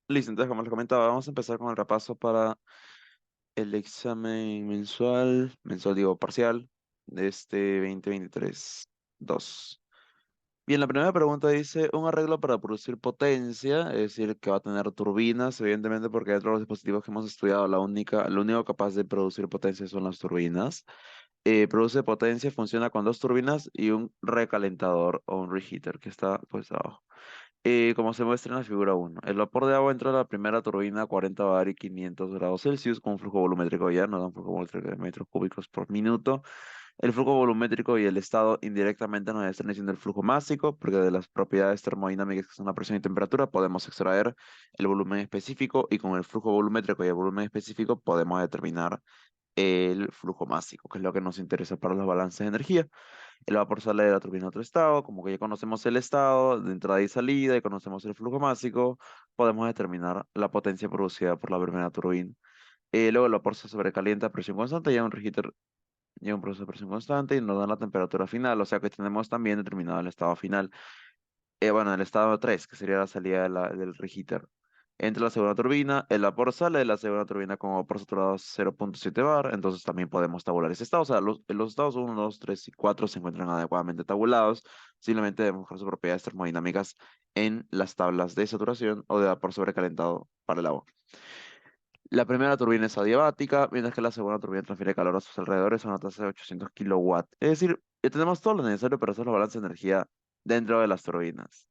Listo, entonces como les comentaba, vamos a empezar con el repaso para el examen mensual digo parcial, de este 2023-2. Bien, la primera pregunta dice, un arreglo para producir potencia, es decir, que va a tener turbinas, evidentemente porque dentro de los dispositivos que hemos estudiado, lo único capaz de producir potencia son las turbinas. Produce potencia, funciona con dos turbinas y un recalentador o un reheater que está pues abajo. Como se muestra en la figura 1, el vapor de agua entra a la primera turbina a 40 bar y 500 grados Celsius con un flujo volumétrico ya, no da un flujo volumétrico de metros cúbicos por minuto. El flujo volumétrico y el estado indirectamente nos están diciendo el flujo másico, porque de las propiedades termodinámicas que son la presión y temperatura podemos extraer el volumen específico y con el flujo volumétrico y el volumen específico podemos determinar el flujo másico, que es lo que nos interesa para los balances de energía. El vapor sale de la turbina a otro estado, como que ya conocemos el estado de entrada y salida y conocemos el flujo másico, podemos determinar la potencia producida por la primera turbina. Luego el vapor se sobrecalienta a presión constante, ya un reheater, ya un proceso de presión constante y nos da la temperatura final, o sea que tenemos también determinado el estado final. Bueno, el estado 3 que sería la salida del reheater. Entra la segunda turbina, el vapor sale de la segunda turbina con vapor saturado 0.7 bar, entonces también podemos tabular ese estado. O sea, los estados 1, 2, 3 y 4 se encuentran adecuadamente tabulados. Simplemente debemos buscar sus propiedades termodinámicas en las tablas de saturación o de vapor sobrecalentado para el agua. La primera turbina es adiabática, mientras que la segunda turbina transfiere calor a sus alrededores a una tasa de 800 kilowatts. Es decir, ya tenemos todo lo necesario para hacer los balances de energía dentro de las turbinas.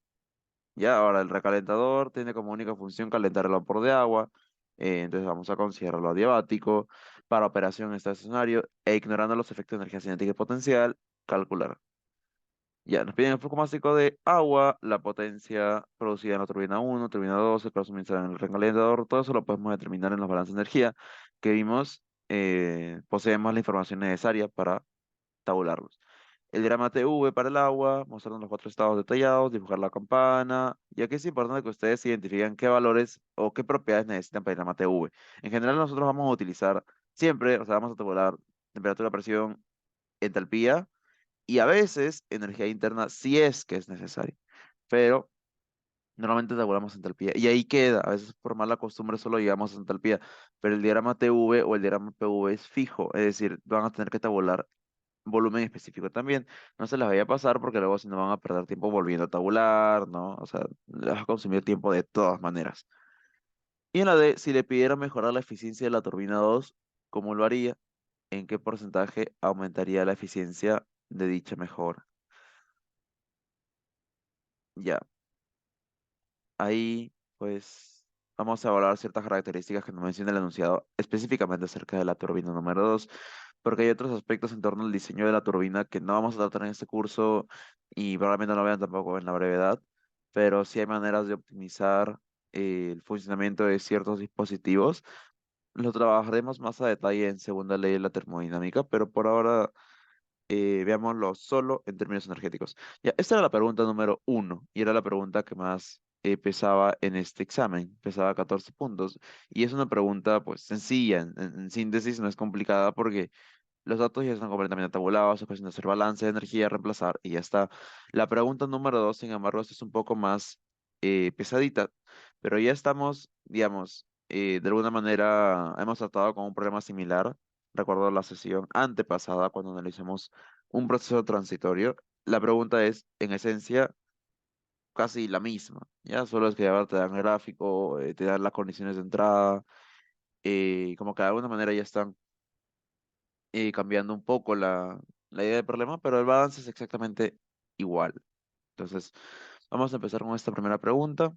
Ya, ahora el recalentador tiene como única función calentar el vapor de agua, entonces vamos a considerarlo adiabático. Para operación estacionario e ignorando los efectos de energía cinética y potencial, calcular. Ya, nos piden el flujo másico de agua, la potencia producida en la turbina 1, turbina 2, el calor suministrado en el recalentador, todo eso lo podemos determinar en los balances de energía que vimos, poseemos la información necesaria para tabularlos. El diagrama TV para el agua, mostrando los cuatro estados detallados, dibujar la campana. Y aquí es importante que ustedes identifiquen qué valores o qué propiedades necesitan para el diagrama TV. En general nosotros vamos a utilizar siempre, o sea, vamos a tabular temperatura, presión, entalpía y a veces energía interna si es que es necesario. Pero normalmente tabulamos entalpía y ahí queda. A veces por mala costumbre solo llegamos a entalpía, pero el diagrama TV o el diagrama PV es fijo, es decir, van a tener que tabular volumen específico también. No se les vaya a pasar porque luego si no van a perder tiempo volviendo a tabular, ¿no? O sea, les va a consumir tiempo de todas maneras. Y en la D, si le pidiera mejorar la eficiencia de la turbina 2, ¿cómo lo haría? ¿En qué porcentaje aumentaría la eficiencia de dicha mejora? Ya, ahí pues vamos a evaluar ciertas características que nos menciona el enunciado específicamente acerca de la turbina número 2, porque hay otros aspectos en torno al diseño de la turbina que no vamos a tratar en este curso y probablemente no vean tampoco en la brevedad, pero sí hay maneras de optimizar el funcionamiento de ciertos dispositivos. Lo trabajaremos más a detalle en segunda ley de la termodinámica, pero por ahora veámoslo solo en términos energéticos. Ya, esta era la pregunta número 1 y era la pregunta que más pesaba en este examen, pesaba 14 puntos y es una pregunta pues sencilla, en síntesis no es complicada porque los datos ya están completamente tabulados, es cuestión de hacer balance de energía, reemplazar y ya está. La pregunta número 2, sin embargo, esta es un poco más pesadita, pero ya estamos, digamos, de alguna manera hemos tratado con un problema similar. Recuerdo la sesión antepasada cuando analizamos un proceso transitorio. La pregunta es, en esencia, casi la misma. Ya solo es que ahora te dan el gráfico, te dan las condiciones de entrada, como que de alguna manera ya están cambiando un poco la idea del problema, pero el balance es exactamente igual. Entonces, vamos a empezar con esta primera pregunta.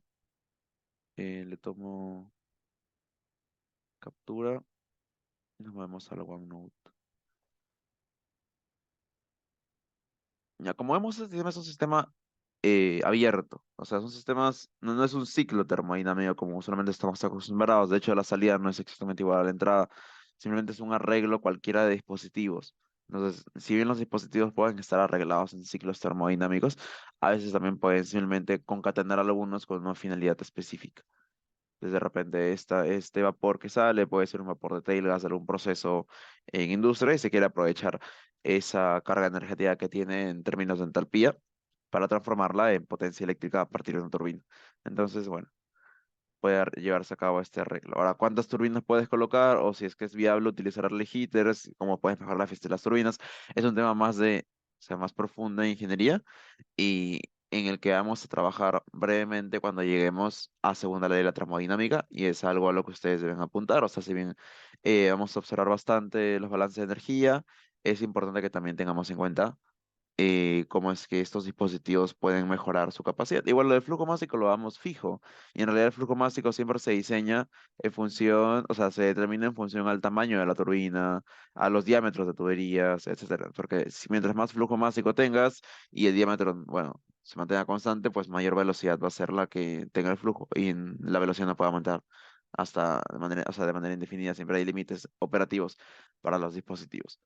Le tomo captura y nos movemos al OneNote. Ya, como vemos, este sistema es un sistema abierto. O sea, son sistemas, no es un ciclo termodinámico como solamente estamos acostumbrados. De hecho, la salida no es exactamente igual a la entrada. Simplemente es un arreglo cualquiera de dispositivos. Entonces, si bien los dispositivos pueden estar arreglados en ciclos termodinámicos, a veces también pueden simplemente concatenar algunos con una finalidad específica. Entonces, de repente, este vapor que sale puede ser un vapor de tailgas de algún proceso en industria y se quiere aprovechar esa carga energética que tiene en términos de entalpía para transformarla en potencia eléctrica a partir de una turbina. Entonces, bueno. pueda llevarse a cabo este arreglo. Ahora, ¿cuántas turbinas puedes colocar? O si es que es viable utilizar early heaters, cómo puedes mejorar la eficiencia de las turbinas. Es un tema más o sea, más profundo de ingeniería y en el que vamos a trabajar brevemente cuando lleguemos a segunda ley de la termodinámica y es algo a lo que ustedes deben apuntar. O sea, si bien vamos a observar bastante los balances de energía, es importante que también tengamos en cuenta cómo es que estos dispositivos pueden mejorar su capacidad. Igual lo del flujo másico lo damos fijo, y en realidad el flujo másico siempre se diseña en función, o sea, se determina en función al tamaño de la turbina, a los diámetros de tuberías, etcétera. Porque si mientras más flujo másico tengas y el diámetro, bueno, se mantenga constante, pues mayor velocidad va a ser la que tenga el flujo y la velocidad no puede aumentar hasta de manera, o sea, de manera indefinida. Siempre hay límites operativos para los dispositivos.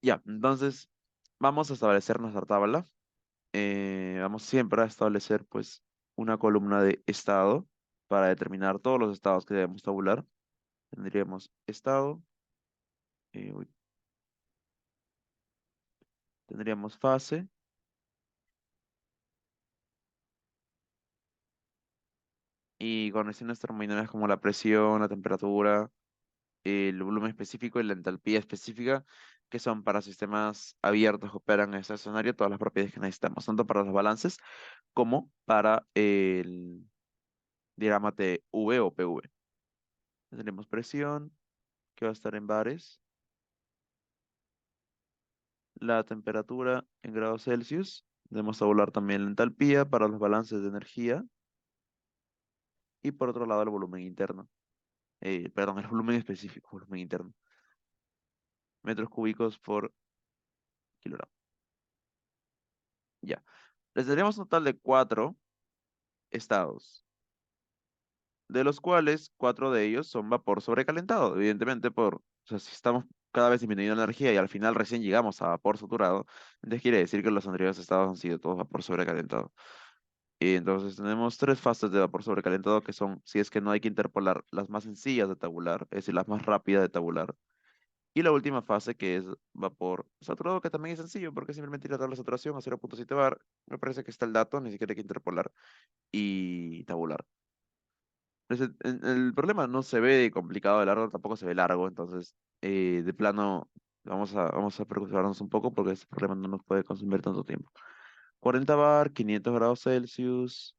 Ya, entonces vamos a establecer nuestra tabla. Vamos siempre a establecer pues una columna de estado para determinar todos los estados que debemos tabular. Tendríamos estado, uy, tendríamos fase y condiciones termodinámicas como la presión, la temperatura, el volumen específico y la entalpía específica, que son para sistemas abiertos que operan en este escenario todas las propiedades que necesitamos, tanto para los balances como para el diagrama TV o PV. Tendremos presión, que va a estar en bares, la temperatura en grados Celsius, debemos tabular también la entalpía para los balances de energía y por otro lado el volumen interno, perdón, el volumen específico, volumen interno, metros cúbicos por kilogramo. Ya, les daríamos un total de 4 estados, de los cuales 4 de ellos son vapor sobrecalentado, evidentemente o sea, si estamos cada vez disminuyendo la energía y al final recién llegamos a vapor saturado, entonces quiere decir que los anteriores estados han sido todos vapor sobrecalentado. Y entonces tenemos 3 fases de vapor sobrecalentado que son, si es que no hay que interpolar, las más sencillas de tabular, es decir, las más rápidas de tabular. Y la última fase que es vapor saturado, que también es sencillo porque simplemente ir a dar la saturación a 0.7 bar. Me parece que está el dato, ni siquiera hay que interpolar y tabular. El problema no se ve complicado de largo, tampoco se ve largo, entonces de plano vamos a preocuparnos un poco porque ese problema no nos puede consumir tanto tiempo. 40 bar, 500 grados Celsius,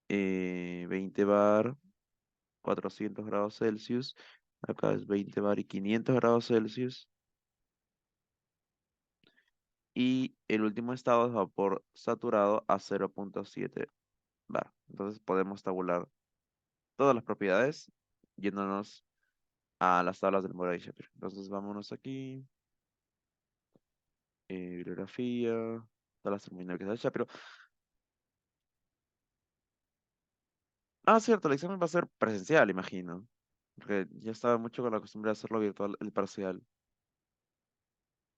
20 bar, 400 grados Celsius. Acá es 20 bar y 500 grados Celsius. Y el último estado es vapor saturado a 0.7 bar. Entonces podemos tabular todas las propiedades yéndonos a las tablas del Murray Shapiro. Entonces vámonos aquí, bibliografía, tablas termodinámicas de Shapiro. Ah, cierto, el examen va a ser presencial, imagino. Porque ya estaba mucho con la costumbre de hacerlo virtual, el parcial.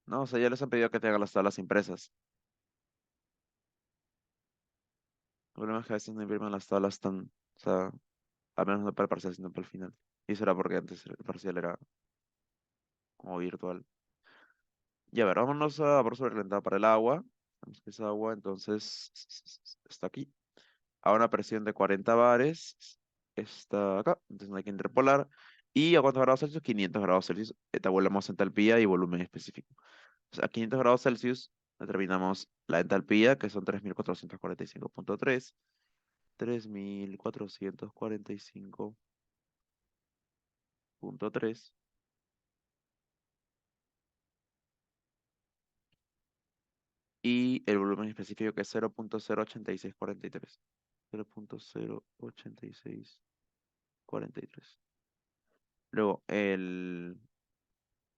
No, o sea, ya les han pedido que te hagan las tablas impresas. El problema es que a veces no imprimen las tablas tan, o sea, al menos no para el parcial, sino para el final. Y eso era porque antes el parcial era como virtual. Y a ver, vámonos a por sobrecalentado para el agua. Sabemos que es agua, entonces está aquí. A una presión de 40 bares, está acá, entonces no hay que interpolar. ¿Y a cuántos grados Celsius? 500 grados Celsius. Tabulamos entalpía y volumen específico. O sea, a 500 grados Celsius determinamos la entalpía, que son 3445.3. 3445.3 y el volumen específico que es 0.08643. 0.08643. Luego el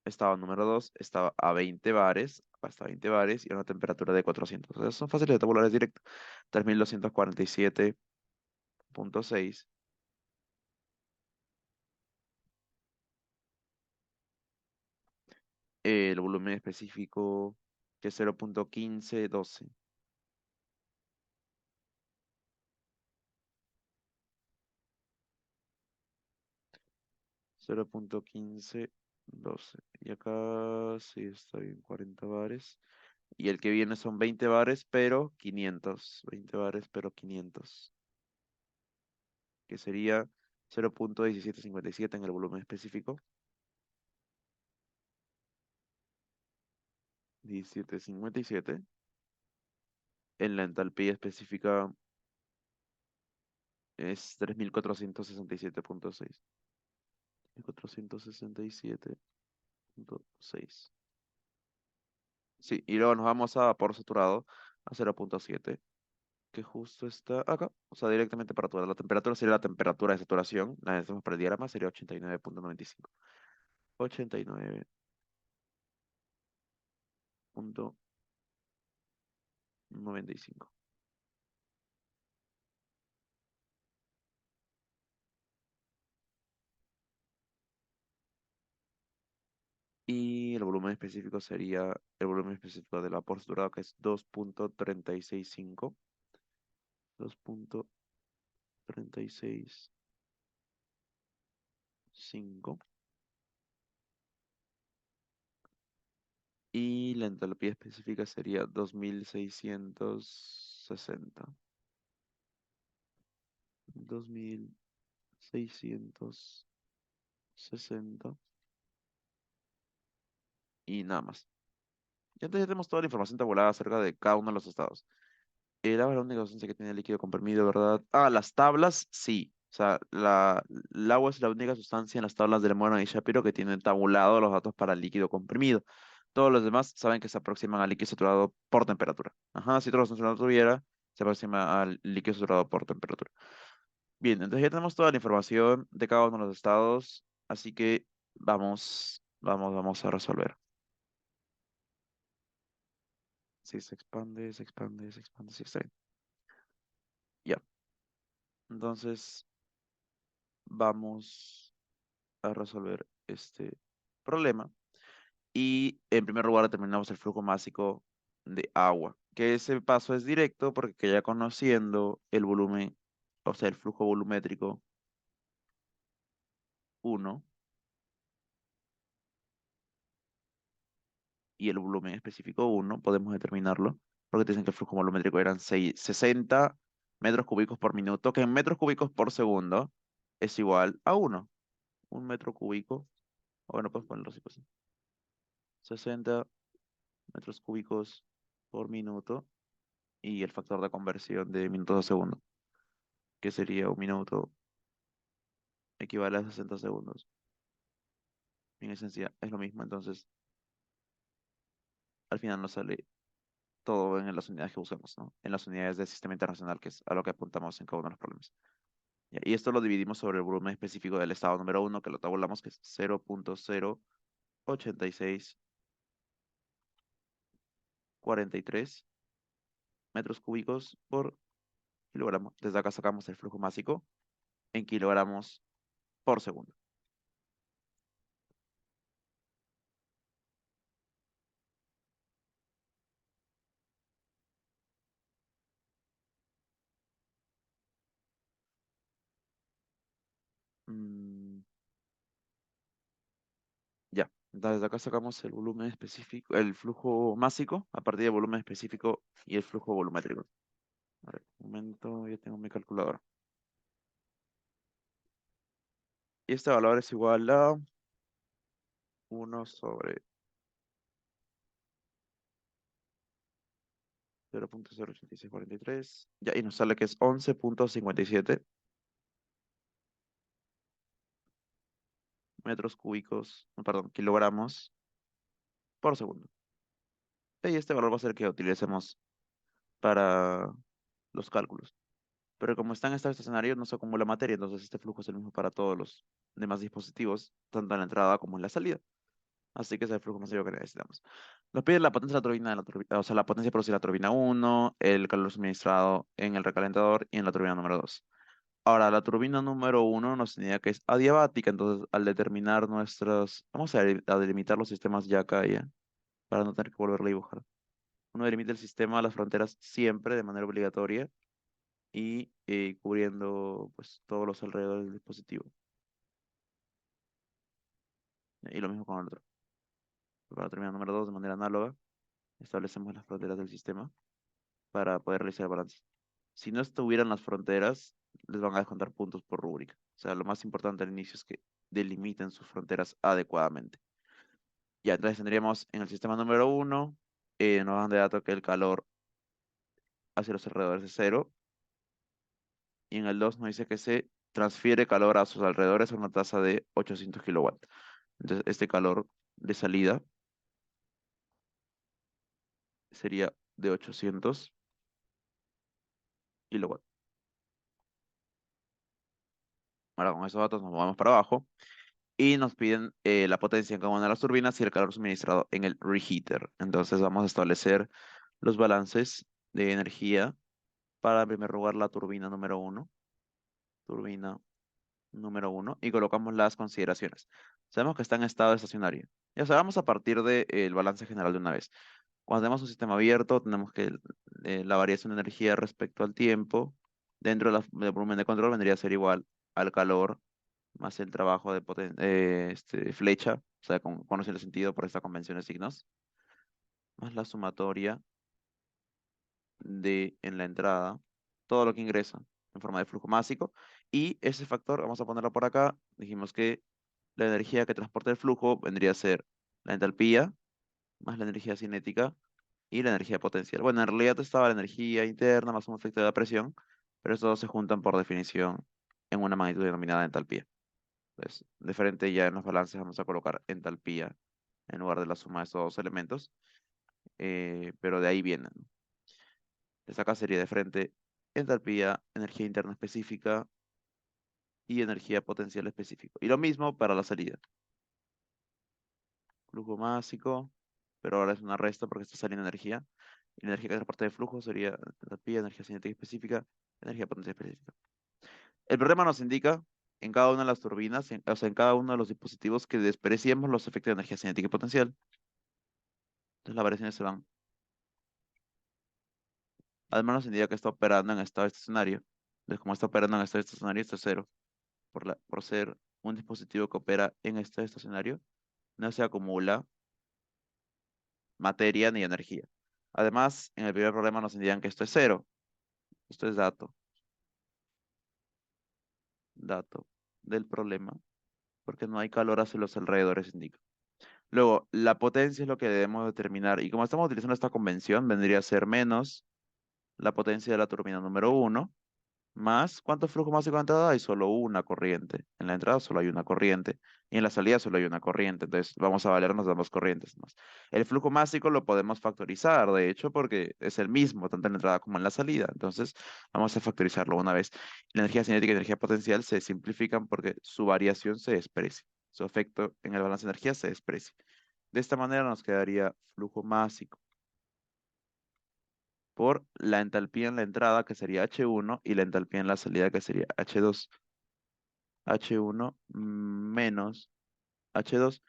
estado número 2 estaba a 20 bares, hasta 20 bares y a una temperatura de 400. O sea, son fáciles de tabular directo. 3247.6. El volumen específico que es 0.1512. 0.1512. Y acá sí está bien, 40 bares. Y el que viene son 20 bares, pero 500. 20 bares, pero 500. que sería 0.1757 en el volumen específico. 1757. En la entalpía específica es 3467.6. 467.6. Sí, y luego nos vamos a vapor saturado a 0.7, que justo está acá. O sea, directamente para toda la temperatura sería la temperatura de saturación. La necesitamos para el diagrama, sería 89.95. 89.95. Y el volumen específico sería el volumen específico del vapor saturado, que es 2.365. 2.365. Y la entalpía específica sería 2660. 2660. Y nada más. Y entonces ya tenemos toda la información tabulada acerca de cada uno de los estados. El agua es la única sustancia que tiene líquido comprimido, ¿verdad? Ah, las tablas, sí. O sea, el agua es la única sustancia en las tablas del Morgan y Shapiro que tienen tabulado los datos para líquido comprimido. Todos los demás saben que se aproximan al líquido saturado por temperatura. Ajá, si otro no tuviera, se aproxima al líquido saturado por temperatura. Bien, entonces ya tenemos toda la información de cada uno de los estados, así que vamos a resolver. Si se expande, se expande, se expande, se extrae. Ya, entonces vamos a resolver este problema. Y en primer lugar determinamos el flujo másico de agua, que ese paso es directo porque ya conociendo el volumen, o sea, el flujo volumétrico 1 y el volumen específico 1, podemos determinarlo, porque te dicen que el flujo volumétrico eran 60 metros cúbicos por minuto, que en metros cúbicos por segundo es igual a 1. Un metro cúbico, o bueno, puedes ponerlo así, pues, 60 metros cúbicos por minuto y el factor de conversión de minutos a segundo, que sería un minuto equivale a 60 segundos. En esencia es lo mismo, entonces al final nos sale todo en las unidades que buscamos, ¿no? En las unidades del sistema internacional, que es a lo que apuntamos en cada uno de los problemas. Ya, y esto lo dividimos sobre el volumen específico del estado número uno, que lo tabulamos, que es 0.08643 metros cúbicos por kilogramo. Desde acá sacamos el flujo másico en kilogramos por segundo. Mm, ya, desde acá sacamos el volumen específico, el flujo másico a partir del volumen específico y el flujo volumétrico. A ver, un momento, ya tengo mi calculadora. Y este valor es igual a 1/0.08643. Ya, y nos sale que es 11.57 metros cúbicos, no, perdón, kilogramos por segundo. Y este valor va a ser el que utilicemos para los cálculos. Pero como está en este escenario, no se acumula materia, entonces este flujo es el mismo para todos los demás dispositivos, tanto en la entrada como en la salida. Así que ese es el flujo masivo que necesitamos. Nos pide la potencia de la turbina, o sea, la potencia producida en la turbina 1, el calor suministrado en el recalentador y en la turbina número 2. Ahora, la turbina número 1 nos tenía que es adiabática, entonces al determinar nuestras... Vamos a delimitar los sistemas ya acá, ya, para no tener que volverlo a dibujar. Uno delimita el sistema, las fronteras siempre de manera obligatoria y cubriendo pues todos los alrededores del dispositivo. Y lo mismo con el otro. Para la turbina número 2 de manera análoga, establecemos las fronteras del sistema para poder realizar el balance. Si no estuvieran las fronteras, les van a descontar puntos por rúbrica. O sea, lo más importante al inicio es que delimiten sus fronteras adecuadamente. Ya, entonces tendríamos en el sistema número uno, nos dan de dato que el calor hacia los alrededores es cero, y en el 2 nos dice que se transfiere calor a sus alrededores a una tasa de 800 kilowatts. Entonces, este calor de salida sería de 800 kilowatts. Ahora, con esos datos nos movemos para abajo y nos piden la potencia en cada una de las turbinas y el calor suministrado en el reheater. Entonces, vamos a establecer los balances de energía para, en primer lugar, la turbina número uno. Turbina número uno y colocamos las consideraciones. Sabemos que está en estado estacionario. Ya sabemos a partir del balance general de una vez. Cuando tenemos un sistema abierto, tenemos que la variación de energía respecto al tiempo dentro del volumen de control vendría a ser igual al calor más el trabajo de flecha, o sea, conocer el sentido por esta convención de signos, más la sumatoria de en la entrada, todo lo que ingresa en forma de flujo másico. Y ese factor, vamos a ponerlo por acá, dijimos que la energía que transporta el flujo vendría a ser la entalpía, más la energía cinética y la energía potencial. Bueno, en realidad estaba la energía interna más un efecto de la presión, pero estos dos se juntan por definición en una magnitud denominada entalpía. Entonces, de frente ya en los balances vamos a colocar entalpía en lugar de la suma de estos dos elementos, pero de ahí vienen. Esta acá sería de frente entalpía, energía interna específica y energía potencial específico. Y lo mismo para la salida. Flujo másico, pero ahora es una resta porque está saliendo energía. Y la energía que transporta de flujo sería entalpía, energía cinética específica, energía potencial específica. El programa nos indica en cada una de las turbinas, o sea, en cada uno de los dispositivos que despreciemos los efectos de energía cinética y potencial. Entonces las variaciones se van. Además nos indica que está operando en estado estacionario. Entonces, como está operando en estado estacionario, esto es cero. Por ser un dispositivo que opera en estado estacionario, no se acumula materia ni energía. Además, en el primer problema nos indican que esto es cero. Esto es dato del problema, porque no hay calor hacia los alrededores, indica. Luego, la potencia es lo que debemos determinar. Y como estamos utilizando esta convención, vendría a ser menos la potencia de la turbina número uno, más ¿cuánto flujo másico de entrada? Hay solo una corriente. En la entrada solo hay una corriente. Y en la salida solo hay una corriente. Entonces, vamos a valernos de ambas corrientes más. El flujo másico lo podemos factorizar, de hecho, porque es el mismo, tanto en la entrada como en la salida. Entonces, vamos a factorizarlo una vez. La energía cinética y energía potencial se simplifican porque su variación se desprecia. Su efecto en el balance de energía se desprecia. De esta manera nos quedaría flujo másico por la entalpía en la entrada, que sería H1, y la entalpía en la salida, que sería H2. H1 menos H2.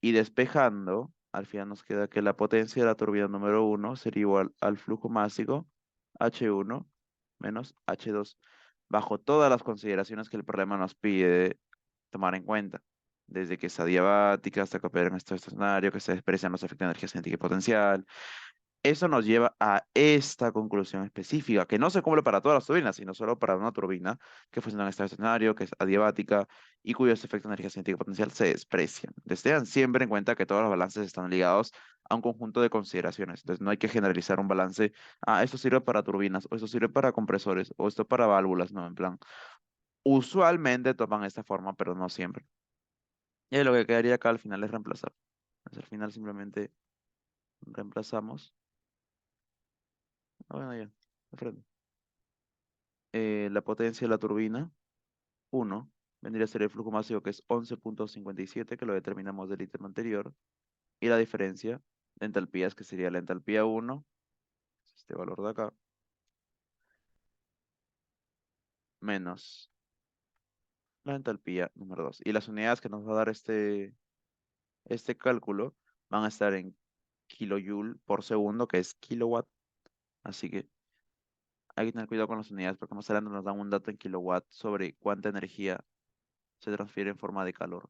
Y despejando, al final nos queda que la potencia de la turbina número uno sería igual al flujo másico H1 menos H2, bajo todas las consideraciones que el problema nos pide tomar en cuenta. Desde que es adiabática hasta que opera en estado estacionario, que se desprecian los efectos de energía cinética y potencial. Eso nos lleva a esta conclusión específica, que no se cumple para todas las turbinas, sino solo para una turbina que funciona en estado estacionario, que es adiabática y cuyos efectos de energía cinética y potencial se desprecian. Entonces, tengan siempre en cuenta que todos los balances están ligados a un conjunto de consideraciones. Entonces, no hay que generalizar un balance, esto sirve para turbinas, o esto sirve para compresores, o esto para válvulas, no, en plan. Usualmente toman esta forma, pero no siempre. Y lo que quedaría acá al final es reemplazar. Entonces, al final simplemente reemplazamos. Bueno, ya, de frente. La potencia de la turbina, uno vendría a ser el flujo máximo que es 11,57 que lo determinamos del ítem anterior, y la diferencia de entalpías, que sería la entalpía uno, este valor de acá, menos la entalpía número 2. Y las unidades que nos va a dar este cálculo van a estar en kilojoule por segundo, que es kilowatt, así que hay que tener cuidado con las unidades porque más adelante nos dan un dato en kilowatt sobre cuánta energía se transfiere en forma de calor.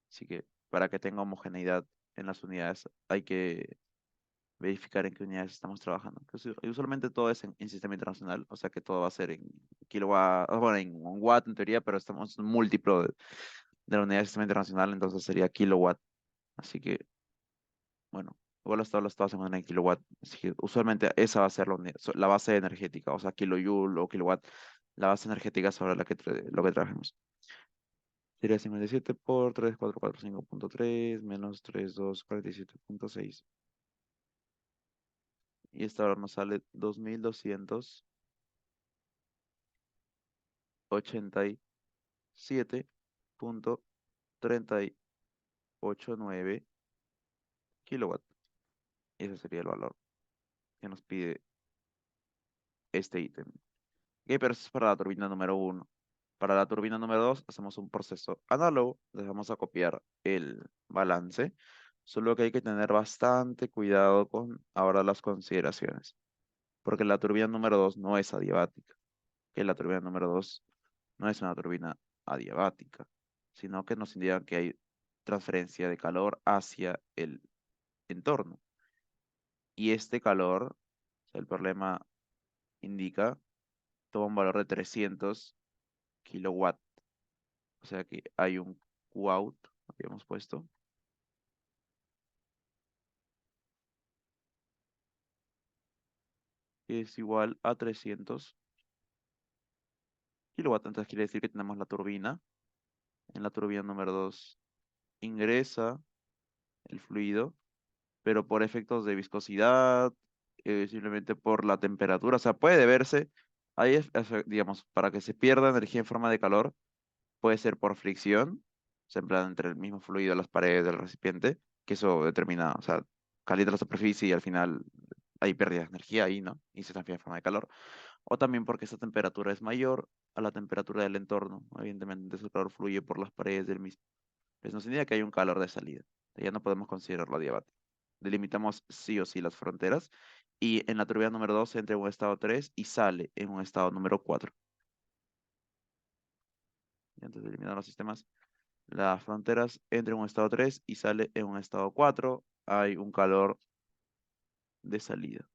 Así que para que tenga homogeneidad en las unidades hay que verificar en qué unidades estamos trabajando. Que usualmente todo es en sistema internacional, o sea que todo va a ser en kilowatt, bueno, en un watt en teoría, pero estamos en múltiplo de la unidad de sistema internacional, entonces sería kilowatt. Así que, bueno, igual las tablas todas se mandan en kilowatt. Así que usualmente esa va a ser la base energética, o sea, kilojoule o kilowatt, la base energética sobre la que lo que trabajemos. Sería 57 por 3445.3 menos 3247.6. Y esta ahora nos sale 2287.389 kilowatts. Y ese sería el valor que nos pide este ítem. Ok, pero eso es para la turbina número uno. Para la turbina número 2 hacemos un proceso análogo. Dejamos a copiar el balance. Solo que hay que tener bastante cuidado con ahora las consideraciones. Porque la turbina número 2 no es adiabática. Que la turbina número 2 no es una turbina adiabática, sino que nos indica que hay transferencia de calor hacia el entorno. Y este calor, o sea, el problema indica, toma un valor de 300 kilowatts. O sea que hay un Qout, habíamos puesto, que es igual a 300 kilowatts. Entonces quiere decir que tenemos la turbina. En la turbina número 2 ingresa el fluido, pero por efectos de viscosidad, simplemente por la temperatura. O sea, puede verse, ahí digamos, para que se pierda energía en forma de calor, puede ser por fricción, o sea, en plan entre el mismo fluido, las paredes del recipiente, que eso determina, o sea, calienta la superficie y al final hay pérdida de energía ahí, ¿no? Y se transfiere en forma de calor. O también porque esa temperatura es mayor a la temperatura del entorno. Evidentemente, entonces el calor fluye por las paredes del mismo. Pues nos indica que hay un calor de salida. Ya no podemos considerarlo adiabático. Delimitamos sí o sí las fronteras. Y en la turbina número 2 entra en un estado 3 y sale en un estado número 4. Y antes de eliminar los sistemas, las fronteras entra en un estado 3 y sale en un estado 4. Hay un calor de salida.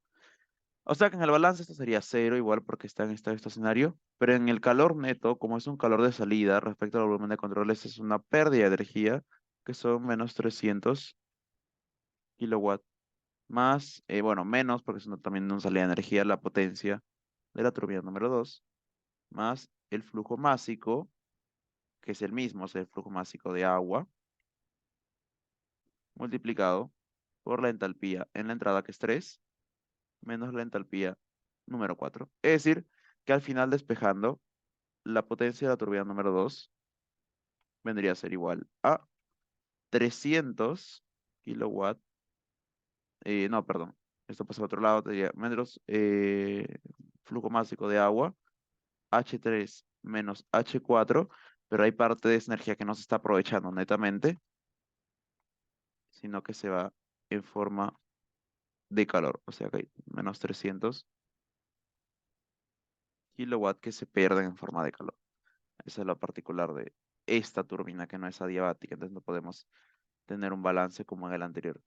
O sea que en el balance esto sería cero, igual porque está en estado estacionario, pero en el calor neto, como es un calor de salida respecto al volumen de controles, es una pérdida de energía, que son menos 300 kilowatts, más, bueno, menos, porque eso también nos salida de energía, la potencia de la turbina número 2 más el flujo másico, que es el mismo, o sea, el flujo másico de agua, multiplicado por la entalpía en la entrada, que es 3 menos la entalpía número 4. Es decir, que al final despejando, la potencia de la turbina número 2 vendría a ser igual a 300 kilowatts. No, perdón. Esto pasa al otro lado. Tendría menos flujo másico de agua, H3 menos H4, pero hay parte de esa energía que no se está aprovechando netamente, sino que se va en forma de calor. O sea que hay menos 300 kilowatts que se pierden en forma de calor. Esa es lo particular de esta turbina que no es adiabática, entonces no podemos tener un balance como en el anterior.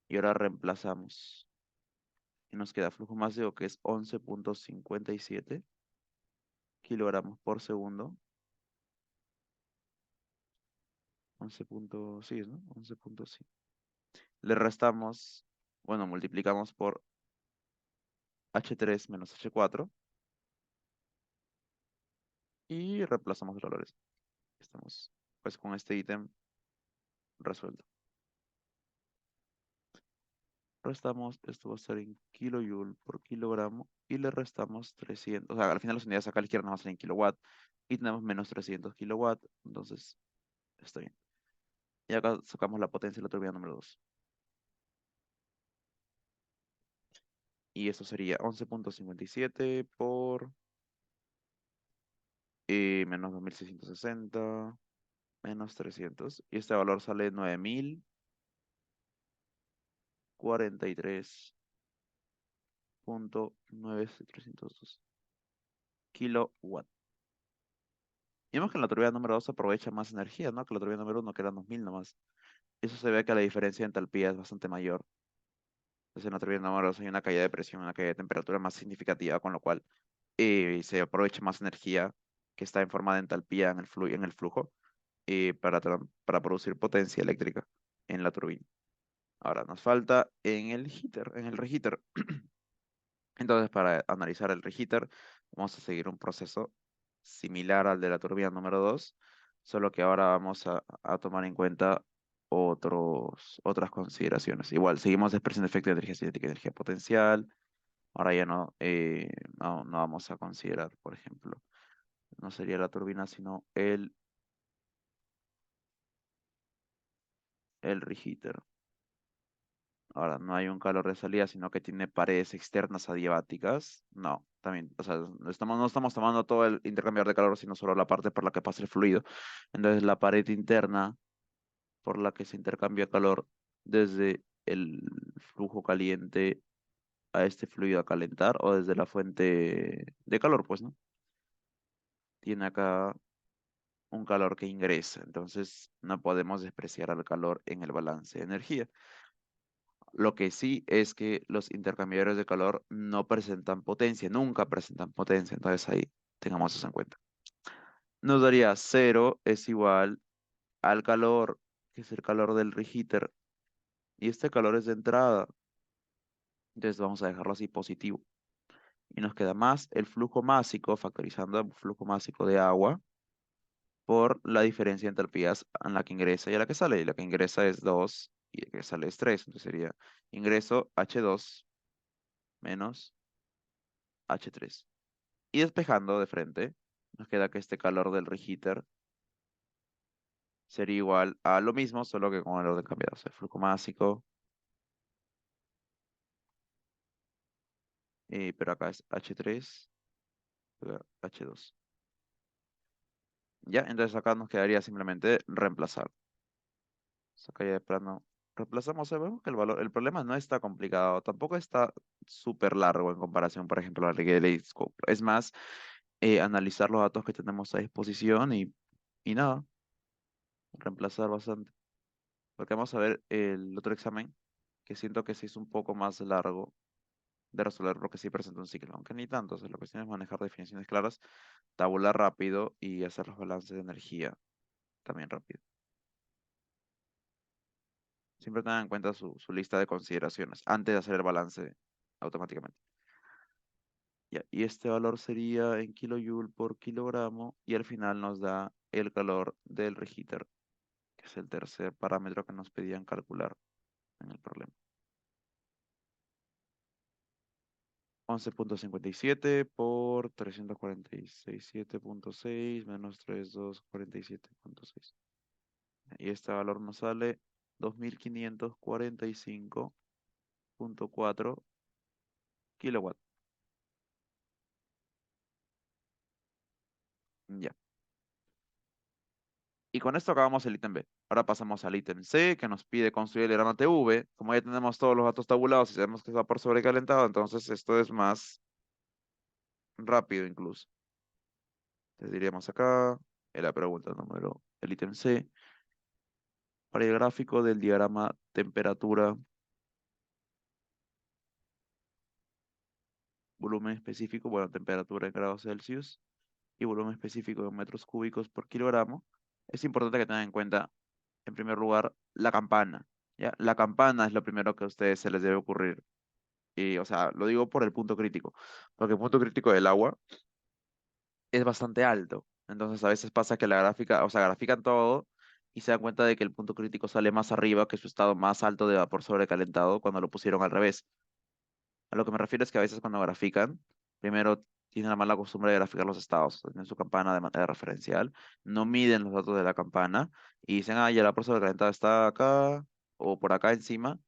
Y ahora reemplazamos. Y nos queda flujo másico que es 11.57 kilogramos por segundo. 11 sí, ¿no? 11.5. Le restamos, bueno, multiplicamos por H3 menos H4 y reemplazamos los valores. Estamos pues con este ítem resuelto. Restamos, esto va a ser en kilojoule por kilogramo y le restamos 300, o sea, al final las unidades acá a la izquierda nos van a ser en kilowatt y tenemos menos 300 kilowatts, entonces está bien. Y acá sacamos la potencia de la turbina número 2. Y eso sería 11.57 por menos 2660 menos 300. Y este valor sale 9043.9302 kilowatt. Y vemos que en la turbina número 2 aprovecha más energía, ¿no? Que la turbina número 1, que eran 2000 nomás. Eso se ve que la diferencia de entalpía es bastante mayor. Entonces en la turbina número 2 hay una caída de presión, una caída de temperatura más significativa, con lo cual se aprovecha más energía que está en forma de entalpía en el flujo para producir potencia eléctrica en la turbina. Ahora nos falta en el reheater. Entonces, para analizar el reheater, vamos a seguir un proceso similar al de la turbina número 2, solo que ahora vamos a tomar en cuenta otras consideraciones. Igual, seguimos expresando efecto de energía cinética y energía potencial. Ahora ya no vamos a considerar, por ejemplo, no sería la turbina, sino el reheater. Ahora, no hay un calor de salida, sino que tiene paredes externas adiabáticas. No, también, o sea, no estamos tomando todo el intercambiador de calor, sino solo la parte por la que pasa el fluido. Entonces, la pared interna por la que se intercambia calor desde el flujo caliente a este fluido a calentar o desde la fuente de calor, pues, ¿no? Tiene acá un calor que ingresa. Entonces, no podemos despreciar al calor en el balance de energía. Lo que sí es que los intercambiadores de calor no presentan potencia, nunca presentan potencia, entonces ahí tengamos eso en cuenta. Nos daría cero es igual al calor, que es el calor del reheater, y este calor es de entrada, entonces vamos a dejarlo así positivo. Y nos queda más el flujo másico, factorizando el flujo másico de agua, por la diferencia de entalpías en la que ingresa y a la que sale. Y la que ingresa es 2 y la que sale es 3, entonces sería ingreso H2 menos H3. Y despejando de frente, nos queda que este calor del reheater sería igual a lo mismo, solo que con el orden cambiado. O sea, flujo másico, pero acá es H3, acá H2. Ya, entonces acá nos quedaría simplemente reemplazar. Acá ya de plano reemplazamos, vemos que el problema no está complicado, tampoco está súper largo en comparación, por ejemplo, a la ley de Leibniz-Cope. Es más, analizar los datos que tenemos a disposición y nada, reemplazar bastante. Porque vamos a ver el otro examen, que siento que sí es un poco más largo de resolver porque sí presenta un ciclo, aunque ni tanto. O sea, la cuestión es manejar definiciones claras, tabular rápido y hacer los balances de energía también rápido. Siempre tengan en cuenta su lista de consideraciones antes de hacer el balance automáticamente. Ya, y este valor sería en kilojoule por kilogramo y al final nos da el calor del reheater, que es el tercer parámetro que nos pedían calcular en el problema. 11.57 por 347.6 menos 3247.6. Y este valor nos sale 2545.4 kilowatts. Ya. Y con esto acabamos el ítem B. Ahora pasamos al ítem C, que nos pide construir el diagrama TV. Como ya tenemos todos los datos tabulados y sabemos que es vapor sobrecalentado, entonces esto es más rápido incluso. Entonces diríamos acá, en la pregunta número, el ítem C, para el gráfico del diagrama temperatura, volumen específico, bueno, temperatura en grados Celsius y volumen específico en metros cúbicos por kilogramo, es importante que tengan en cuenta, en primer lugar, la campana. ¿Ya? La campana es lo primero que a ustedes se les debe ocurrir. Y, o sea, lo digo por el punto crítico, porque el punto crítico del agua es bastante alto. Entonces, a veces pasa que la gráfica, o sea, grafican todo y se dan cuenta de que el punto crítico sale más arriba que su estado más alto de vapor sobrecalentado cuando lo pusieron al revés. A lo que me refiero es que a veces cuando grafican, primero tienen la mala costumbre de graficar los estados en su campana de manera referencial, no miden los datos de la campana y dicen, ah, ya la por sobrecalentada está acá o por acá encima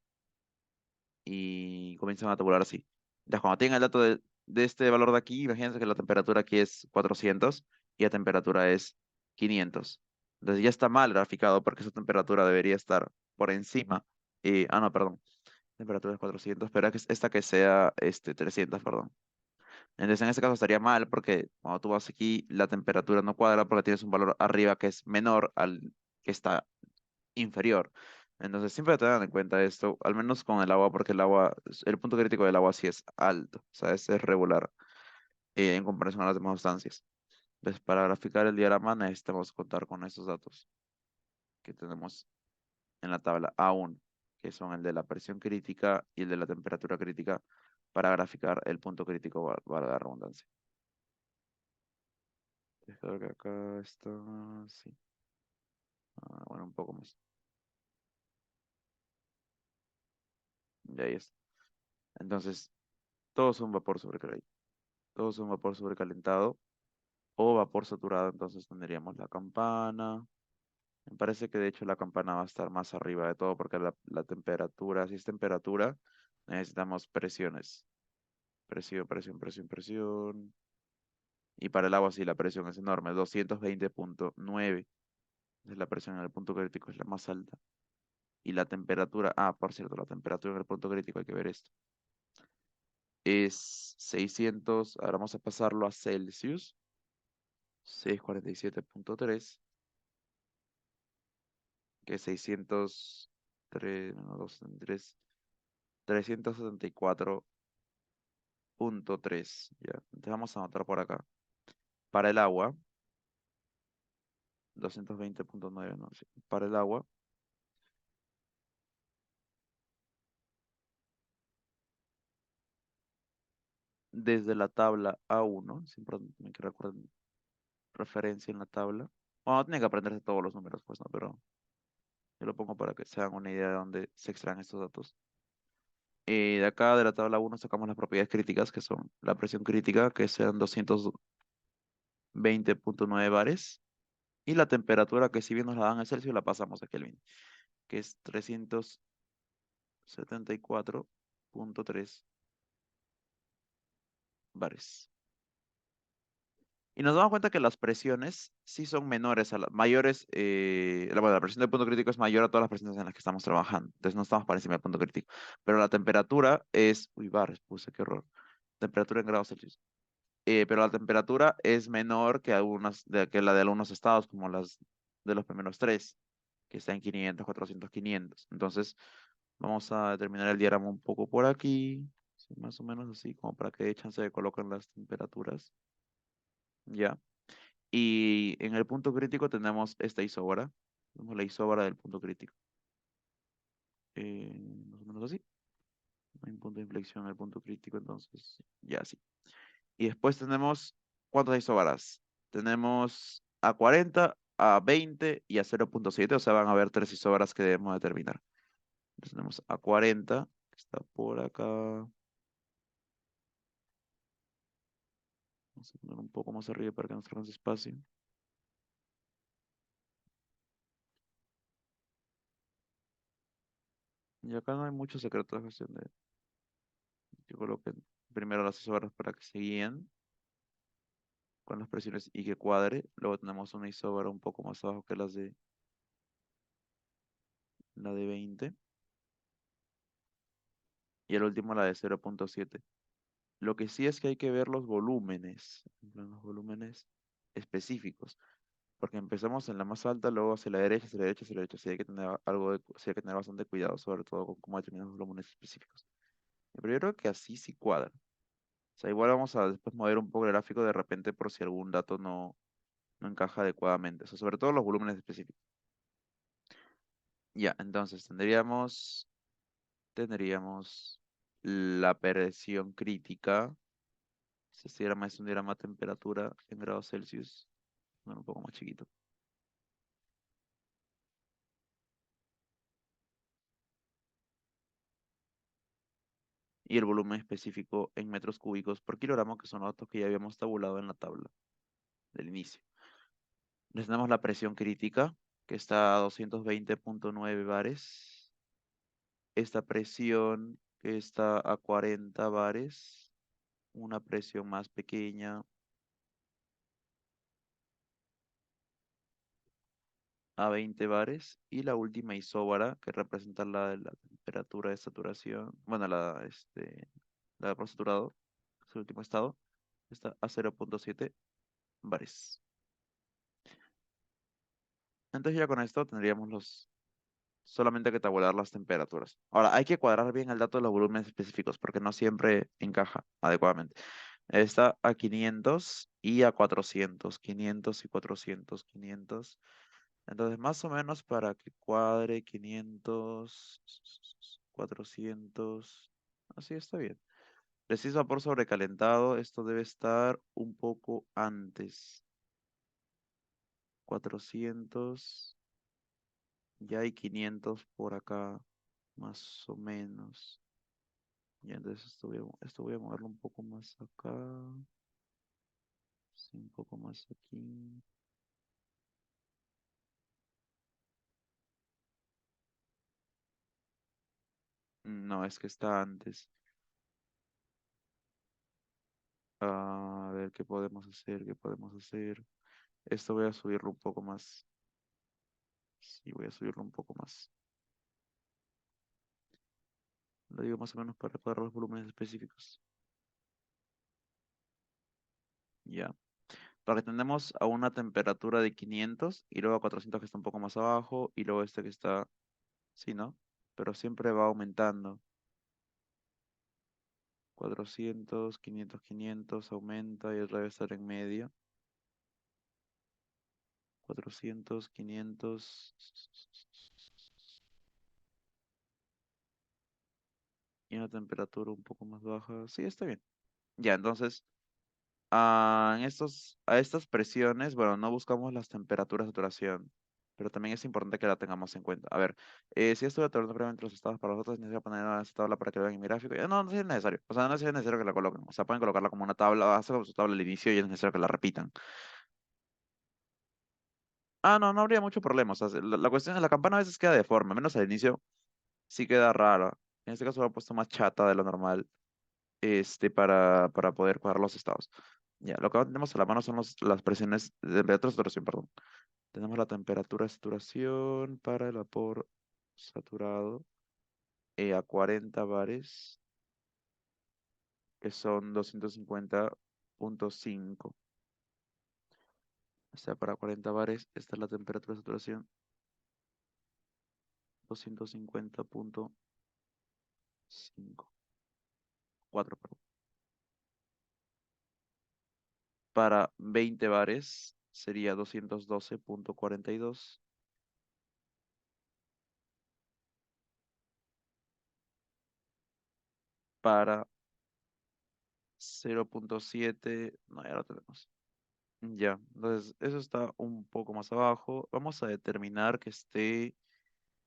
y comienzan a tabular así. Ya cuando tienen el dato de este valor de aquí, imagínense que la temperatura aquí es 400 y la temperatura es 500. Entonces ya está mal graficado porque esa temperatura debería estar por encima. No, perdón. Temperatura es 400, pero es esta que sea 300, perdón. Entonces en este caso estaría mal porque cuando tú vas aquí la temperatura no cuadra porque tienes un valor arriba que es menor al que está inferior. Entonces siempre tengan en cuenta esto, al menos con el agua, porque el agua, el punto crítico del agua sí es alto, o sea, es regular en comparación a las demás sustancias. Entonces, para graficar el diagrama necesitamos contar con estos datos que tenemos en la tabla A1, que son el de la presión crítica y el de la temperatura crítica, para graficar el punto crítico, valga la redundancia. Creo que acá está, sí. Bueno, un poco más. Y ahí está. Entonces, todos son vapor sobrecalentado. Todos son vapor sobrecalentado o vapor saturado, entonces tendríamos la campana. Me parece que de hecho la campana va a estar más arriba de todo porque la temperatura, si es temperatura, necesitamos presiones. Presión, presión, presión, presión. Y para el agua sí, la presión es enorme, 220,9. Entonces la presión en el punto crítico es la más alta. Y la temperatura, por cierto, la temperatura en el punto crítico, hay que ver esto. Es 600, ahora vamos a pasarlo a Celsius, 647,3, que es 603, no, 203, 374,3. Ya, entonces vamos a anotar por acá. Para el agua, 220,9, no, sí. Para el agua, desde la tabla A1, siempre hay que recordar referencia en la tabla. Bueno, no tienen que aprenderse todos los números, pues no, pero yo lo pongo para que se hagan una idea de dónde se extraen estos datos. De acá de la tabla 1 sacamos las propiedades críticas, que son la presión crítica, que sean 220,9 bares, y la temperatura, que si bien nos la dan en Celsius, la pasamos a Kelvin, que es 374,3 bares. Y nos damos cuenta que las presiones sí son menores a las mayores. Bueno, la presión del punto crítico es mayor a todas las presiones en las que estamos trabajando. Entonces no estamos por encima del punto crítico. Pero la temperatura es. Uy, bares, puse, qué error. Temperatura en grados Celsius. Pero la temperatura es menor que, que la de algunos estados, como las de los primeros tres, que está en 500, 400, 500. Entonces, vamos a determinar el diagrama un poco por aquí, sí, más o menos así, como para que de chance de coloquen las temperaturas. Ya. Y en el punto crítico tenemos esta isóbara. Tenemos la isóbara del punto crítico. Más o menos así. Hay un punto de inflexión en el punto crítico, entonces ya sí. Y después tenemos, ¿cuántas isóbaras? Tenemos a 40, a 20 y a 0,7. O sea, van a haber tres isóbaras que debemos determinar. Entonces tenemos a 40, que está por acá. Vamos a poner un poco más arriba para que nos traigamos espacio. Y acá no hay mucho secreto de gestión de. Yo coloqué primero las isóbaras para que se guíen con las presiones y que cuadre. Luego tenemos una isóbara un poco más abajo que la de 20. Y el último la de 0,7. Lo que sí es que hay que ver los volúmenes, en plan, los volúmenes específicos. Porque empezamos en la más alta, luego hacia la derecha, hacia la derecha, hacia la derecha. Sí hay que tener sí hay que tener bastante cuidado, sobre todo con cómo determinar los volúmenes específicos. Pero yo creo que así sí cuadra. O sea, igual vamos a después mover un poco el gráfico de repente por si algún dato no encaja adecuadamente. O sea, sobre todo los volúmenes específicos. Ya, entonces tendríamos la presión crítica. Este diagrama es un diagrama de temperatura en grados Celsius. Bueno, un poco más chiquito. Y el volumen específico en metros cúbicos por kilogramo, que son los datos que ya habíamos tabulado en la tabla del inicio. Les tenemos la presión crítica, que está a 220,9 bares. Esta presión que está a 40 bares. Una presión más pequeña a 20 bares. Y la última isóbara, que representa la de la temperatura de saturación. Bueno, la de por saturado, que es el último estado, está a 0,7 bares. Entonces ya con esto tendríamos Solamente hay que tabular las temperaturas. Ahora, hay que cuadrar bien el dato de los volúmenes específicos porque no siempre encaja adecuadamente. Está a 500 y a 400, 500 y 400, 500. Entonces, más o menos para que cuadre 500, 400. Así está bien. Preciso vapor sobrecalentado. Esto debe estar un poco antes. 400. Ya hay 500 por acá, más o menos. Y entonces esto voy a moverlo un poco más acá. Sí, un poco más aquí. No, es que está antes. A ver, ¿qué podemos hacer? ¿Qué podemos hacer? Esto voy a subirlo un poco más. Sí, voy a subirlo un poco más. Lo digo más o menos para cuadrar los volúmenes específicos. Ya. Porque tenemos a una temperatura de 500 y luego a 400 que está un poco más abajo y luego este que está, sí, ¿no? Pero siempre va aumentando. 400, 500, 500 aumenta y otra vez estar en medio. 400, 500 y una temperatura un poco más baja. Sí, está bien. Ya, entonces, a estas presiones, bueno, no buscamos las temperaturas de saturación, pero también es importante que la tengamos en cuenta. A ver, si esto de previamente los estados para nosotros, necesito poner esta tabla para que lo vean en mi gráfico. No, no es necesario. O sea, no es necesario que la coloquen. O sea, pueden colocarla como una tabla, hacer como su tabla al inicio y es necesario que la repitan. No, no habría mucho problema. O sea, la cuestión es la campana a veces queda deforme, menos al inicio sí queda rara. En este caso lo he puesto más chata de lo normal, para poder cuadrar los estados. Ya, lo que ahora tenemos a la mano son las presiones de temperatura de saturación, perdón. Tenemos la temperatura de saturación para el vapor saturado a 40 bares, que son 250,5. O sea, para 40 bares, esta es la temperatura de saturación, 250,5. 4, perdón. Para 20 bares sería 212,42. Para 0,7, no, ya lo tenemos. Ya, entonces eso está un poco más abajo. Vamos a determinar que